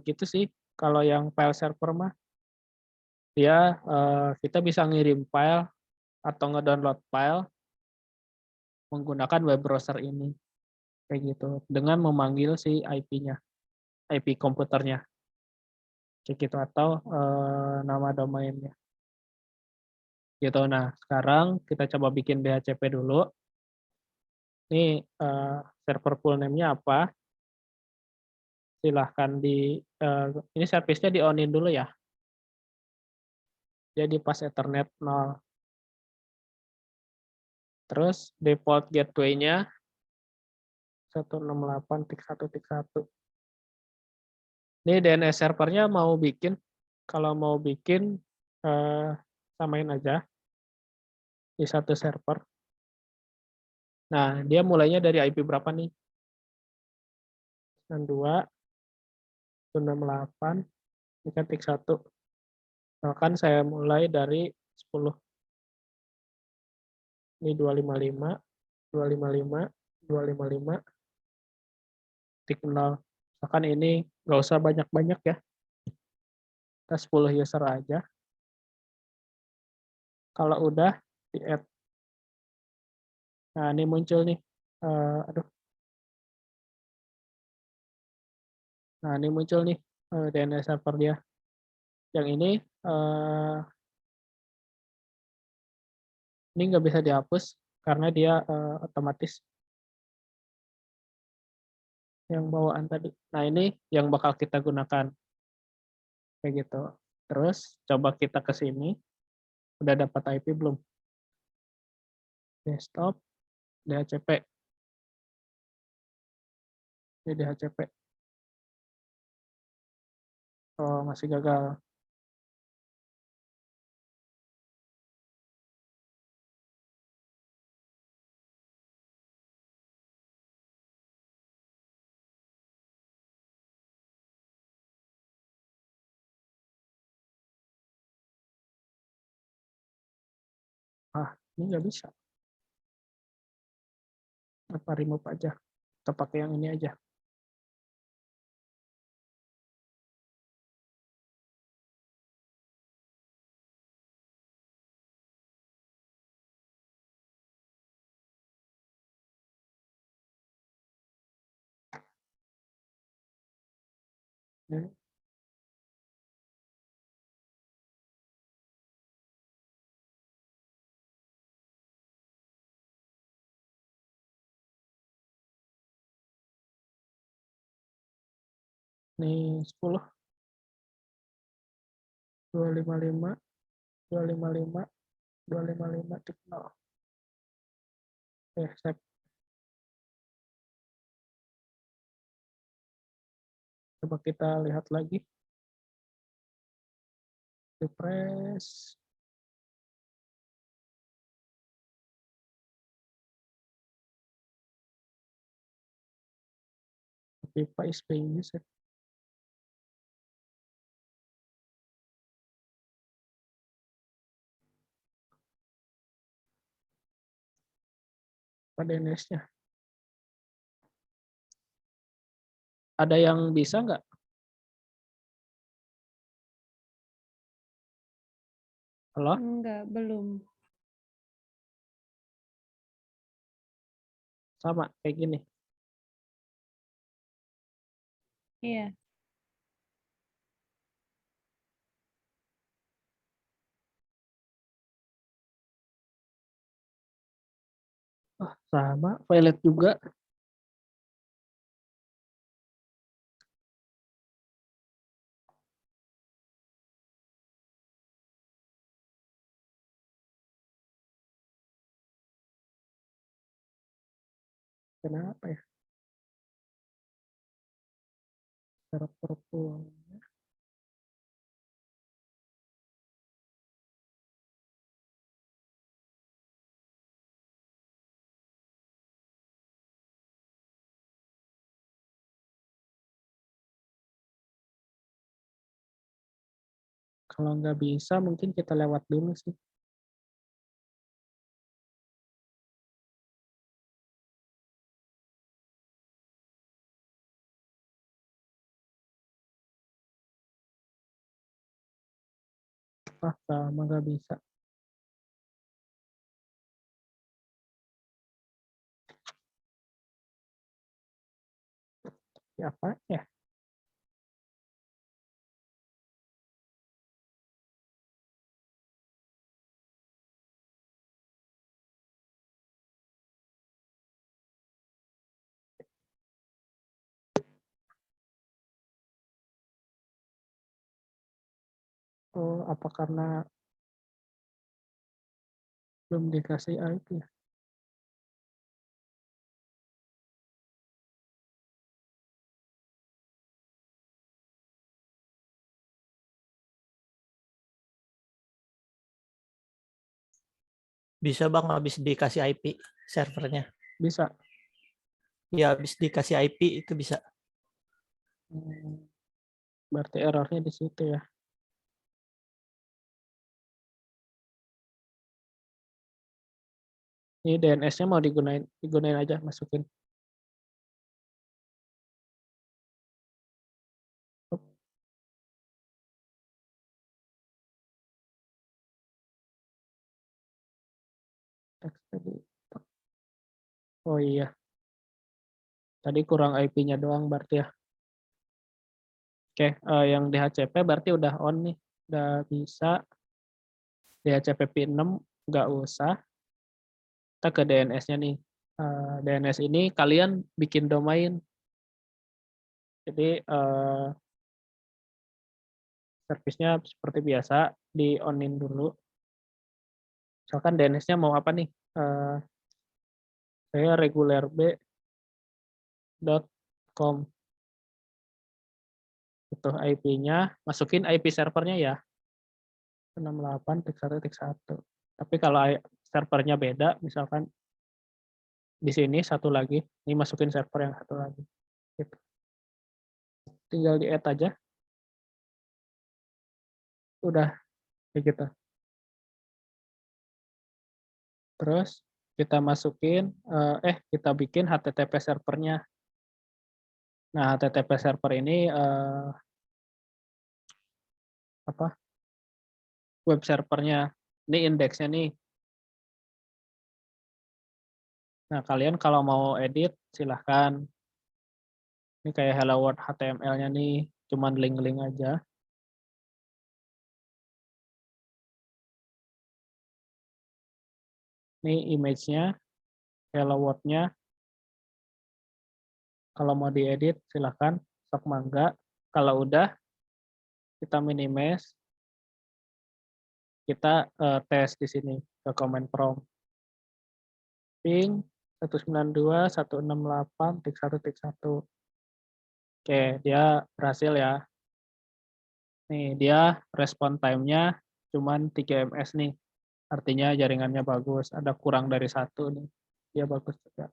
[SPEAKER 1] gitu sih. Kalau yang file server mah, dia kita bisa ngirim file atau ngedownload file menggunakan web browser ini, kayak gitu. Dengan memanggil si IP-nya, IP komputernya, kayak gitu atau nama domainnya. Gitu. Nah, sekarang kita coba bikin DHCP dulu. Ini server full name-nya apa? Silahkan ini service-nya di-on-in dulu ya. Jadi pas Ethernet 0. Terus default gateway-nya 168.1.1. Ini DNS servernya mau bikin, kalau mau bikin samain aja di satu server. Nah, dia mulainya dari IP berapa nih? 92, 168, ini kan tik 1. Misalkan saya mulai dari 10. Ini 255, 255, 255, tik 0. Misalkan ini nggak usah banyak-banyak ya. Kita 10 user aja. Kalau udah di-add. Nah, ini muncul nih. Aduh. Nah, ini muncul nih DNS server dia. Yang ini nggak bisa dihapus karena dia otomatis yang bawaan tadi. Nah, ini yang bakal kita gunakan. Kayak gitu. Terus coba kita ke sini. Udah dapat IP belum? Desktop, DHCP. Ini DHCP. Oh, masih gagal. Ini nggak bisa. Apa remove aja? Kita pakai yang ini aja. Ini. Nih 10, 255, 255, 255 titik 0. Oke, save. Coba kita lihat lagi. Refresh. Pipa is being used. Apa DNS-nya? Ada yang bisa nggak? Halo?
[SPEAKER 4] Enggak, belum.
[SPEAKER 1] Sama, kayak gini.
[SPEAKER 4] Iya.
[SPEAKER 1] Oh, sama, violet juga. Kenapa ya? Server pool. Kalau nggak bisa, mungkin kita lewat dulu sih. Ah, sama nggak bisa. Ya, apa ya? Oh, apa karena belum dikasih IP ya?
[SPEAKER 2] Bisa bang habis dikasih IP servernya.
[SPEAKER 1] Bisa.
[SPEAKER 2] Ya habis dikasih IP itu bisa.
[SPEAKER 1] Berarti errornya di situ ya. Ini DNS-nya mau digunain aja, masukin. Teks tadi. Oh iya, tadi kurang IP-nya doang berarti ya. Oke, yang DHCP berarti udah on nih, udah bisa. DHCP PIN 6 nggak usah. Kita ke DNS-nya nih. DNS ini kalian bikin domain. Jadi servisnya seperti biasa di on-in dulu. Misalkan DNS-nya mau apa nih? Saya regularb.com. Itu IP-nya, masukin IP servernya ya. 68.1.1. Tapi kalau servernya beda, misalkan di sini satu lagi, ini masukin server yang satu lagi. Gitu. Tinggal di add aja. Udah kayak gitu. Terus kita masukin, kita bikin HTTP servernya. Nah, HTTP server ini, apa, web servernya. Ini indeksnya nih. Nah, kalian kalau mau edit silahkan. Ini kayak hello world HTML-nya nih, cuman link-link aja. Ini image-nya, hello world-nya. Kalau mau diedit silahkan, sok mangga. Kalau udah, kita minimize, kita tes di sini ke command prompt. Ping 192.168.1.1. Oke, dia berhasil ya. Nih, dia respon time-nya cuman 3 ms nih. Artinya jaringannya bagus, ada kurang dari 1 nih. Dia bagus juga.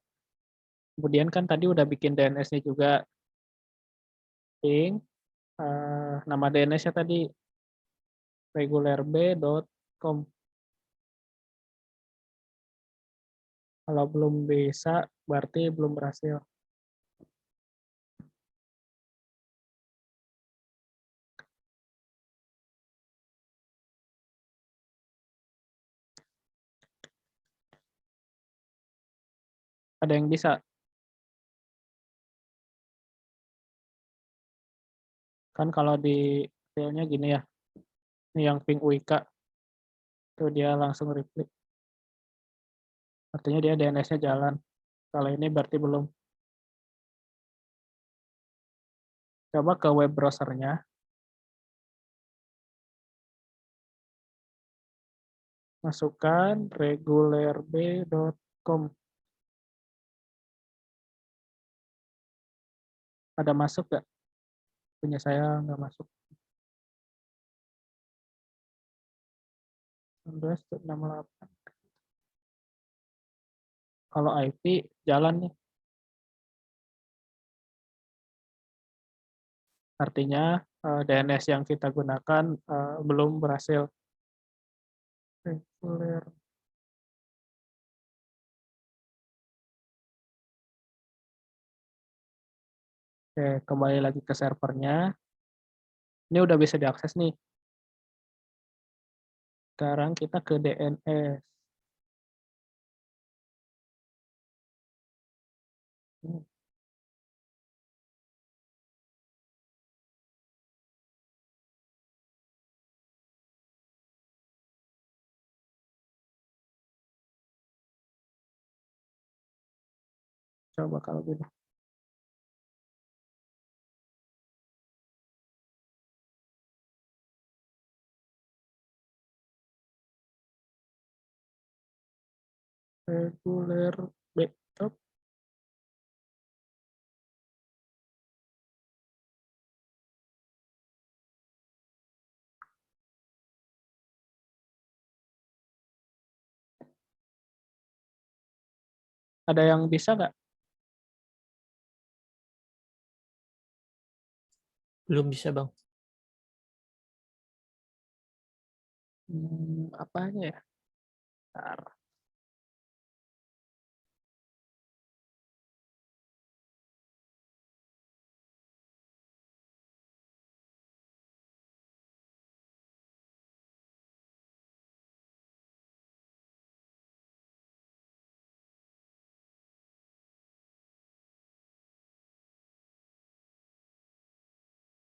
[SPEAKER 1] Kemudian kan tadi udah bikin DNS-nya juga. Ping, nama DNS-nya tadi regularb.com. Kalau belum bisa, berarti belum berhasil. Ada yang bisa? Kan kalau di filenya gini ya, ini yang ping Wika, itu dia langsung reply. Artinya dia DNS-nya jalan. Kalau ini berarti belum. Coba ke web browser-nya. Masukkan regularb.com. Ada masuk nggak? Punya saya nggak masuk. 19.68. Kalau IP jalan nih. Artinya DNS yang kita gunakan belum berhasil. Regular. Oke, kembali lagi ke servernya. Ini udah bisa diakses nih. Sekarang kita ke DNS. Coba kalau gini. Regular backup. Ada yang bisa nggak?
[SPEAKER 2] Belum bisa, Bang.
[SPEAKER 1] Apanya ya? Bentar.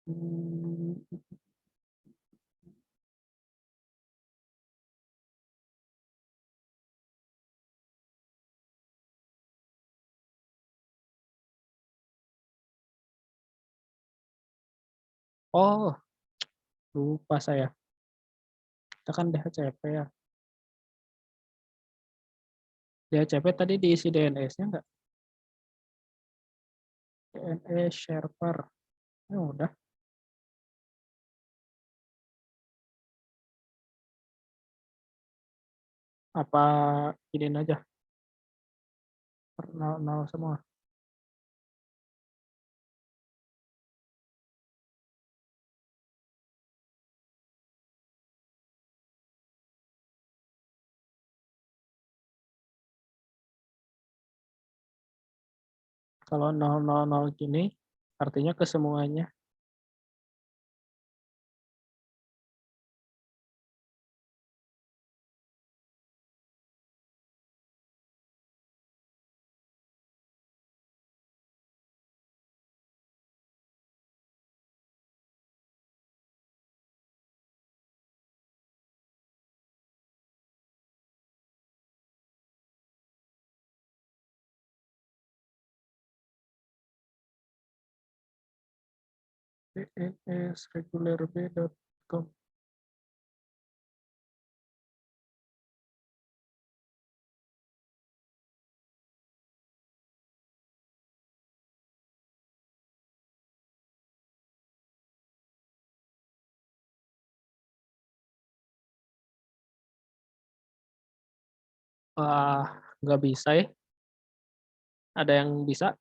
[SPEAKER 1] Hmm, Oh, lupa saya. Kita kan DHCP ya. DHCP tadi diisi DNS-nya nggak? DNS server. Ya udah. Apa ini aja? Nol semua. Kalau 000 gini, artinya ke semuanya. dns-regularb.com. Wah, nggak bisa ya. Ada yang bisa?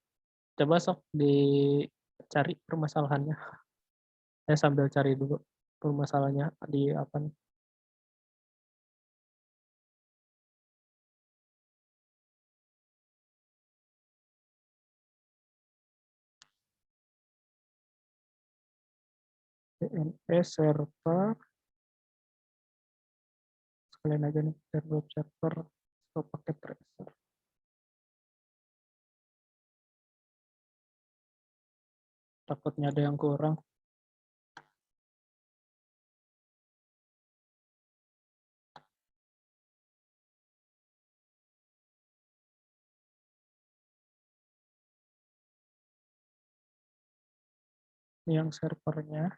[SPEAKER 1] Coba sok dicari permasalahannya. Saya sambil cari dulu permasalahannya di apa nih. DNS server, sekalian aja nih, web server, atau pakai tracer. Takutnya ada yang kurang. Ini yang servernya.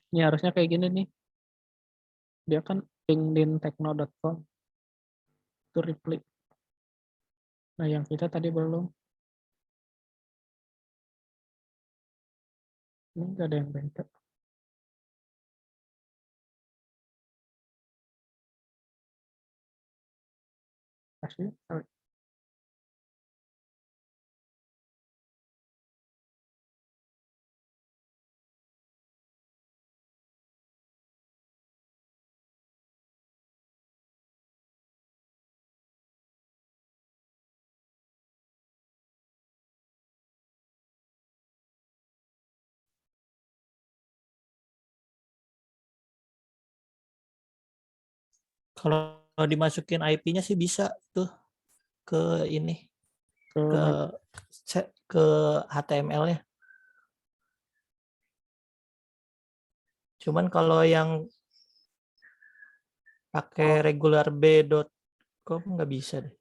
[SPEAKER 1] Ini harusnya kayak gini nih. Dia kan pingdintekno.com itu reply. Nah, yang kita tadi belum. Ini nggak ada yang beda. Kasih.
[SPEAKER 2] Kalau dimasukin IP-nya sih bisa tuh ke ini,
[SPEAKER 1] Ke
[SPEAKER 2] ke HTML-nya. Cuman kalau yang pakai regularb.com nggak bisa deh.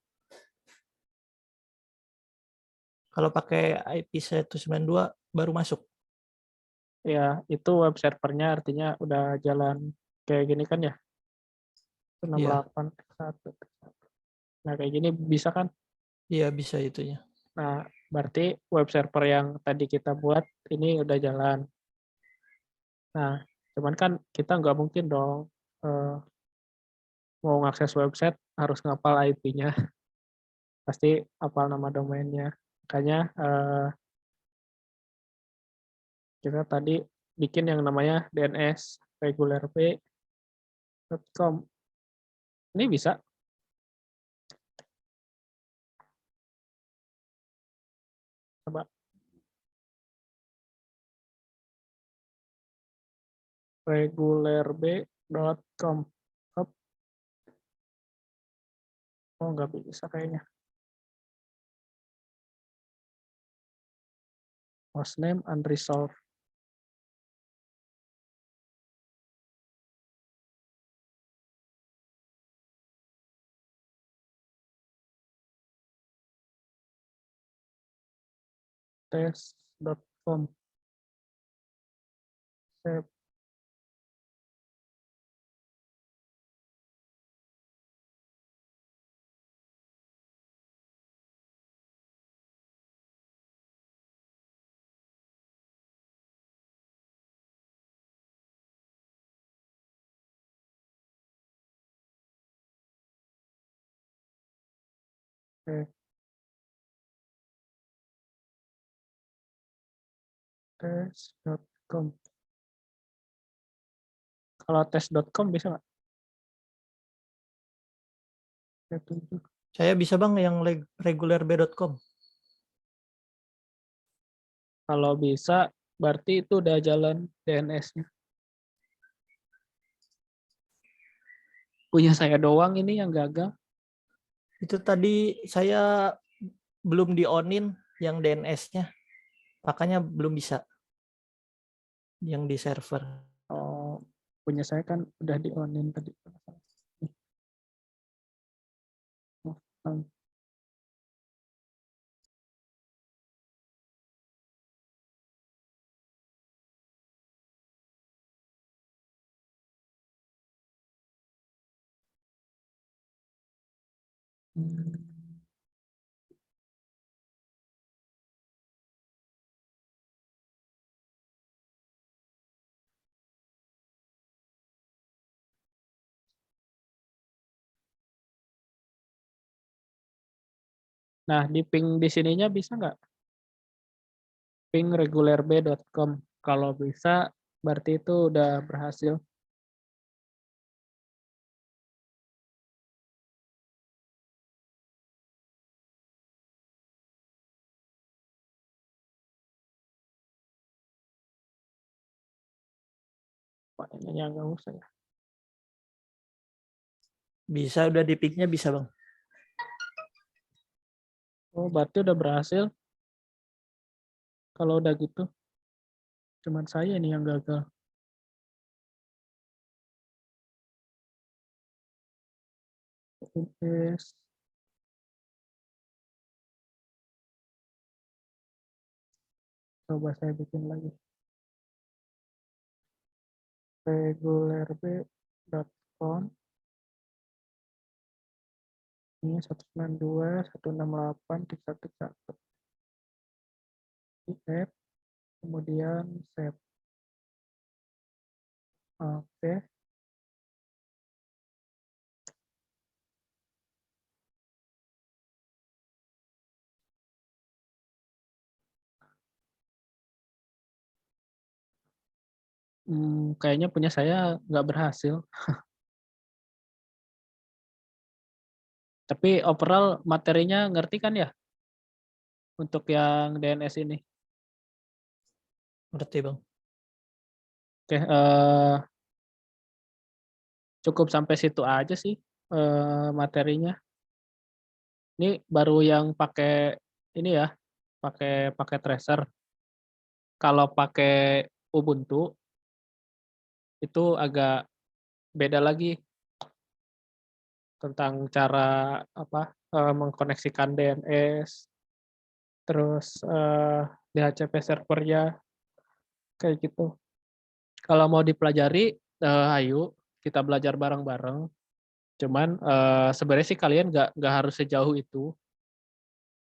[SPEAKER 2] Kalau pakai IP 192 baru masuk.
[SPEAKER 1] ya, itu web servernya artinya udah jalan kayak gini kan ya.
[SPEAKER 2] Iya.
[SPEAKER 1] 68 Nah, kayak gini bisa kan?
[SPEAKER 2] Iya, bisa itunya.
[SPEAKER 1] Nah, berarti web server yang tadi kita buat ini udah jalan. Nah, cuman kan kita nggak mungkin dong mau ngakses website harus ngapal IP-nya. Pasti hafal nama domainnya. Makanya kita tadi bikin yang namanya DNS regularb.com. Ini bisa. Coba regularb.com. Oh, nggak bisa kayaknya. Hostname unresolved. Test.com. Save. Oke. Tes.com. Kalau tes.com bisa nggak?
[SPEAKER 2] Saya bisa bang yang regulerb.com.
[SPEAKER 1] Kalau bisa, berarti itu udah jalan DNS-nya. Punya saya doang ini yang gagal.
[SPEAKER 2] Itu tadi saya belum di-on-in yang DNS-nya. Makanya belum bisa. Yang di server.
[SPEAKER 1] Oh, punya saya kan udah di-on-in tadi. Nah, di ping di sininya bisa nggak? Ping regulerb.com. Kalau bisa, berarti itu udah berhasil. Kayaknya nggak usah ya.
[SPEAKER 2] Bisa udah di pick-nya bisa bang.
[SPEAKER 1] Oh, berarti udah berhasil. Kalau udah gitu, cuman saya nih yang gagal. Yes. Coba saya bikin lagi. regulerb.com. Ini 192.168.3.1. Add, kemudian save. Oke. Kayaknya punya saya nggak berhasil. Tapi overall materinya ngerti kan ya? Untuk yang DNS ini.
[SPEAKER 2] Ngerti bang.
[SPEAKER 1] Oke, cukup sampai situ aja sih materinya. Ini baru yang pakai ini ya, pakai tracer. Kalau pakai Ubuntu itu agak beda lagi tentang cara mengkoneksikan DNS, terus DHCP servernya kayak gitu. Kalau mau dipelajari, ayo kita belajar bareng-bareng. Cuman sebenarnya sih kalian nggak harus sejauh itu.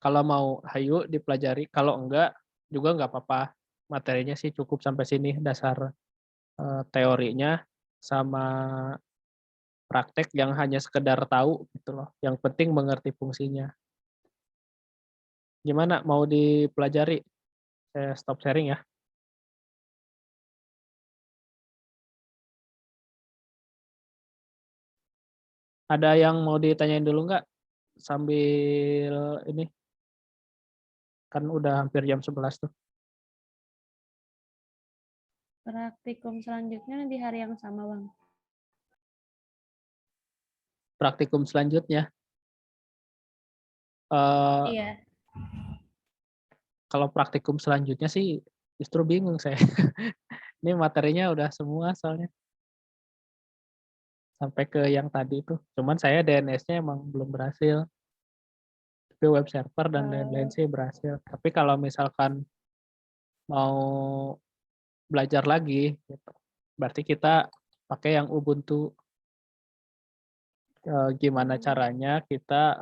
[SPEAKER 1] Kalau mau, ayo dipelajari. Kalau enggak, juga nggak apa-apa. Materinya sih cukup sampai sini dasar teorinya sama praktek yang hanya sekedar tahu gitu loh. Yang penting mengerti fungsinya. Gimana mau dipelajari? Saya stop sharing ya. Ada yang mau ditanyain dulu nggak? Sambil ini, kan udah hampir jam 11 tuh.
[SPEAKER 4] Praktikum selanjutnya di hari yang sama, Bang.
[SPEAKER 1] Praktikum selanjutnya.
[SPEAKER 4] Iya.
[SPEAKER 1] Kalau praktikum selanjutnya sih justru bingung saya. Ini materinya udah semua soalnya. Sampai ke yang tadi itu. Cuman saya DNS-nya emang belum berhasil. Tapi web server dan lain-lain sih berhasil. Tapi kalau misalkan mau belajar lagi, gitu, berarti kita pakai yang Ubuntu. Gimana caranya kita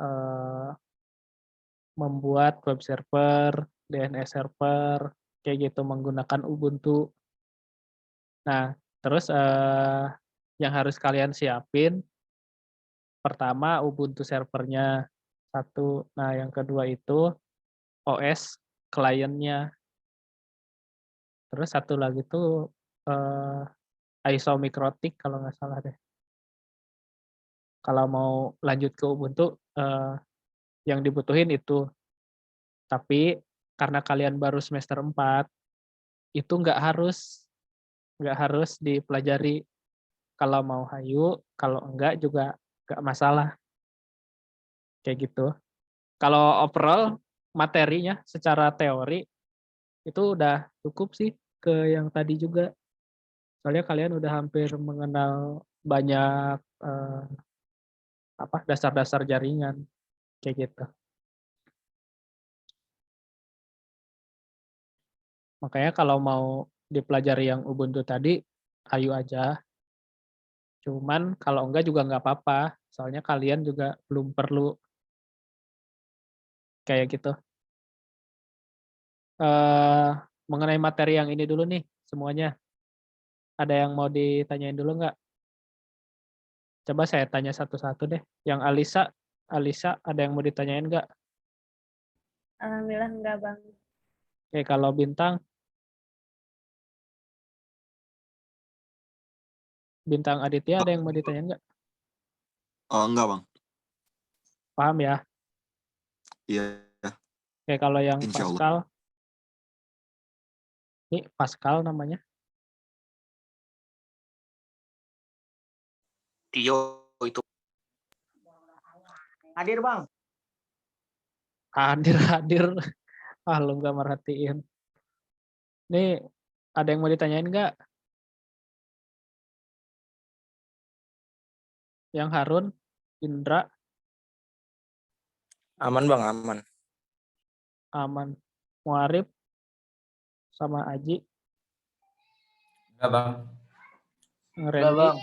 [SPEAKER 1] membuat web server, DNS server, kayak gitu menggunakan Ubuntu. Nah, terus yang harus kalian siapin, pertama Ubuntu servernya, Satu. Nah, yang kedua itu OS kliennya. Terus satu lagi tuh ISO Mikrotik kalau nggak salah deh. Kalau mau lanjut ke Ubuntu, yang dibutuhin itu. Tapi karena kalian baru semester 4, itu nggak harus dipelajari. Kalau mau hayu, kalau enggak juga nggak masalah. Kayak gitu. Kalau overall materinya secara teori itu udah cukup sih ke yang tadi juga. Soalnya kalian udah hampir mengenal banyak dasar-dasar jaringan kayak gitu. Makanya kalau mau dipelajari yang Ubuntu tadi, hayu aja. Cuman kalau enggak juga nggak apa-apa. Soalnya kalian juga belum perlu kayak gitu. Mengenai materi yang ini dulu nih semuanya. Ada yang mau ditanyain dulu nggak? Coba saya tanya satu-satu deh. Yang Alisa ada yang mau ditanyain nggak?
[SPEAKER 4] Alhamdulillah enggak, Bang.
[SPEAKER 1] Oke, kalau Bintang Aditya ada yang mau ditanyain nggak?
[SPEAKER 5] Oh, enggak, Bang.
[SPEAKER 1] Paham ya?
[SPEAKER 5] Iya.
[SPEAKER 1] Oke, kalau yang
[SPEAKER 5] Insya Allah.
[SPEAKER 1] Pascal. Ini Pascal namanya.
[SPEAKER 5] Tio itu.
[SPEAKER 6] Hadir, Bang.
[SPEAKER 1] Hadir. Ah, lu nggak merhatiin. Nih, ada yang mau ditanyain nggak? Yang Harun, Indra,
[SPEAKER 6] Aman, Bang, aman.
[SPEAKER 1] Aman, Muarif, sama Aji,
[SPEAKER 7] Enggak, Bang.
[SPEAKER 1] Randy.
[SPEAKER 6] Bang.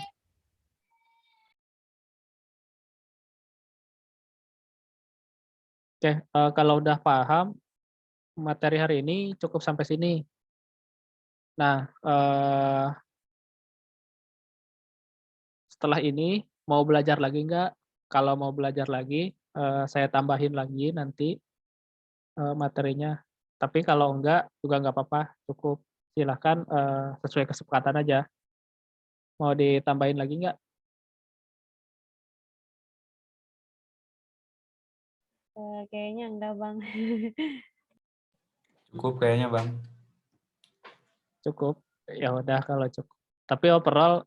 [SPEAKER 1] Oke, kalau udah paham, materi hari ini cukup sampai sini. Nah, setelah ini mau belajar lagi nggak? Kalau mau belajar lagi, saya tambahin lagi nanti materinya. Tapi kalau enggak, juga nggak apa-apa, cukup. Silahkan sesuai kesepakatan aja. Mau ditambahin lagi nggak?
[SPEAKER 4] Kayaknya enggak, Bang.
[SPEAKER 7] Cukup kayaknya, Bang.
[SPEAKER 1] Cukup. Ya udah kalau cukup. Tapi overall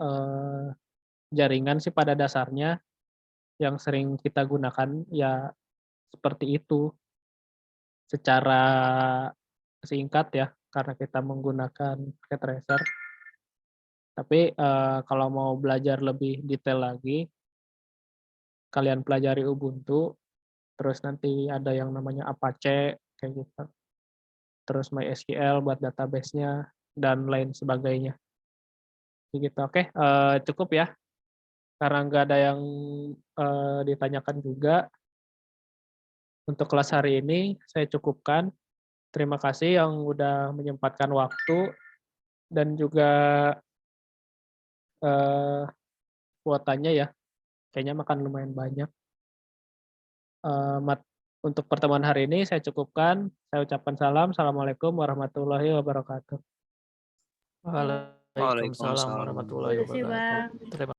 [SPEAKER 1] jaringan sih pada dasarnya yang sering kita gunakan ya seperti itu. Secara singkat ya, karena kita menggunakan paket tracer. Tapi kalau mau belajar lebih detail lagi, kalian pelajari Ubuntu, terus nanti ada yang namanya Apache kayak gitu. Terus MySQL buat database-nya dan lain sebagainya. Gitu. Oke, cukup ya. Karena nggak ada yang ditanyakan juga. Untuk kelas hari ini saya cukupkan. Terima kasih yang udah menyempatkan waktu dan juga kuotanya ya. Kayaknya makan lumayan banyak. Untuk pertemuan hari ini saya cukupkan. Saya ucapkan salam. Assalamualaikum warahmatullahi wabarakatuh.
[SPEAKER 2] Waalaikumsalam warahmatullahi
[SPEAKER 3] Terima kasih,
[SPEAKER 2] wabarakatuh.
[SPEAKER 3] Bang.
[SPEAKER 2] Terima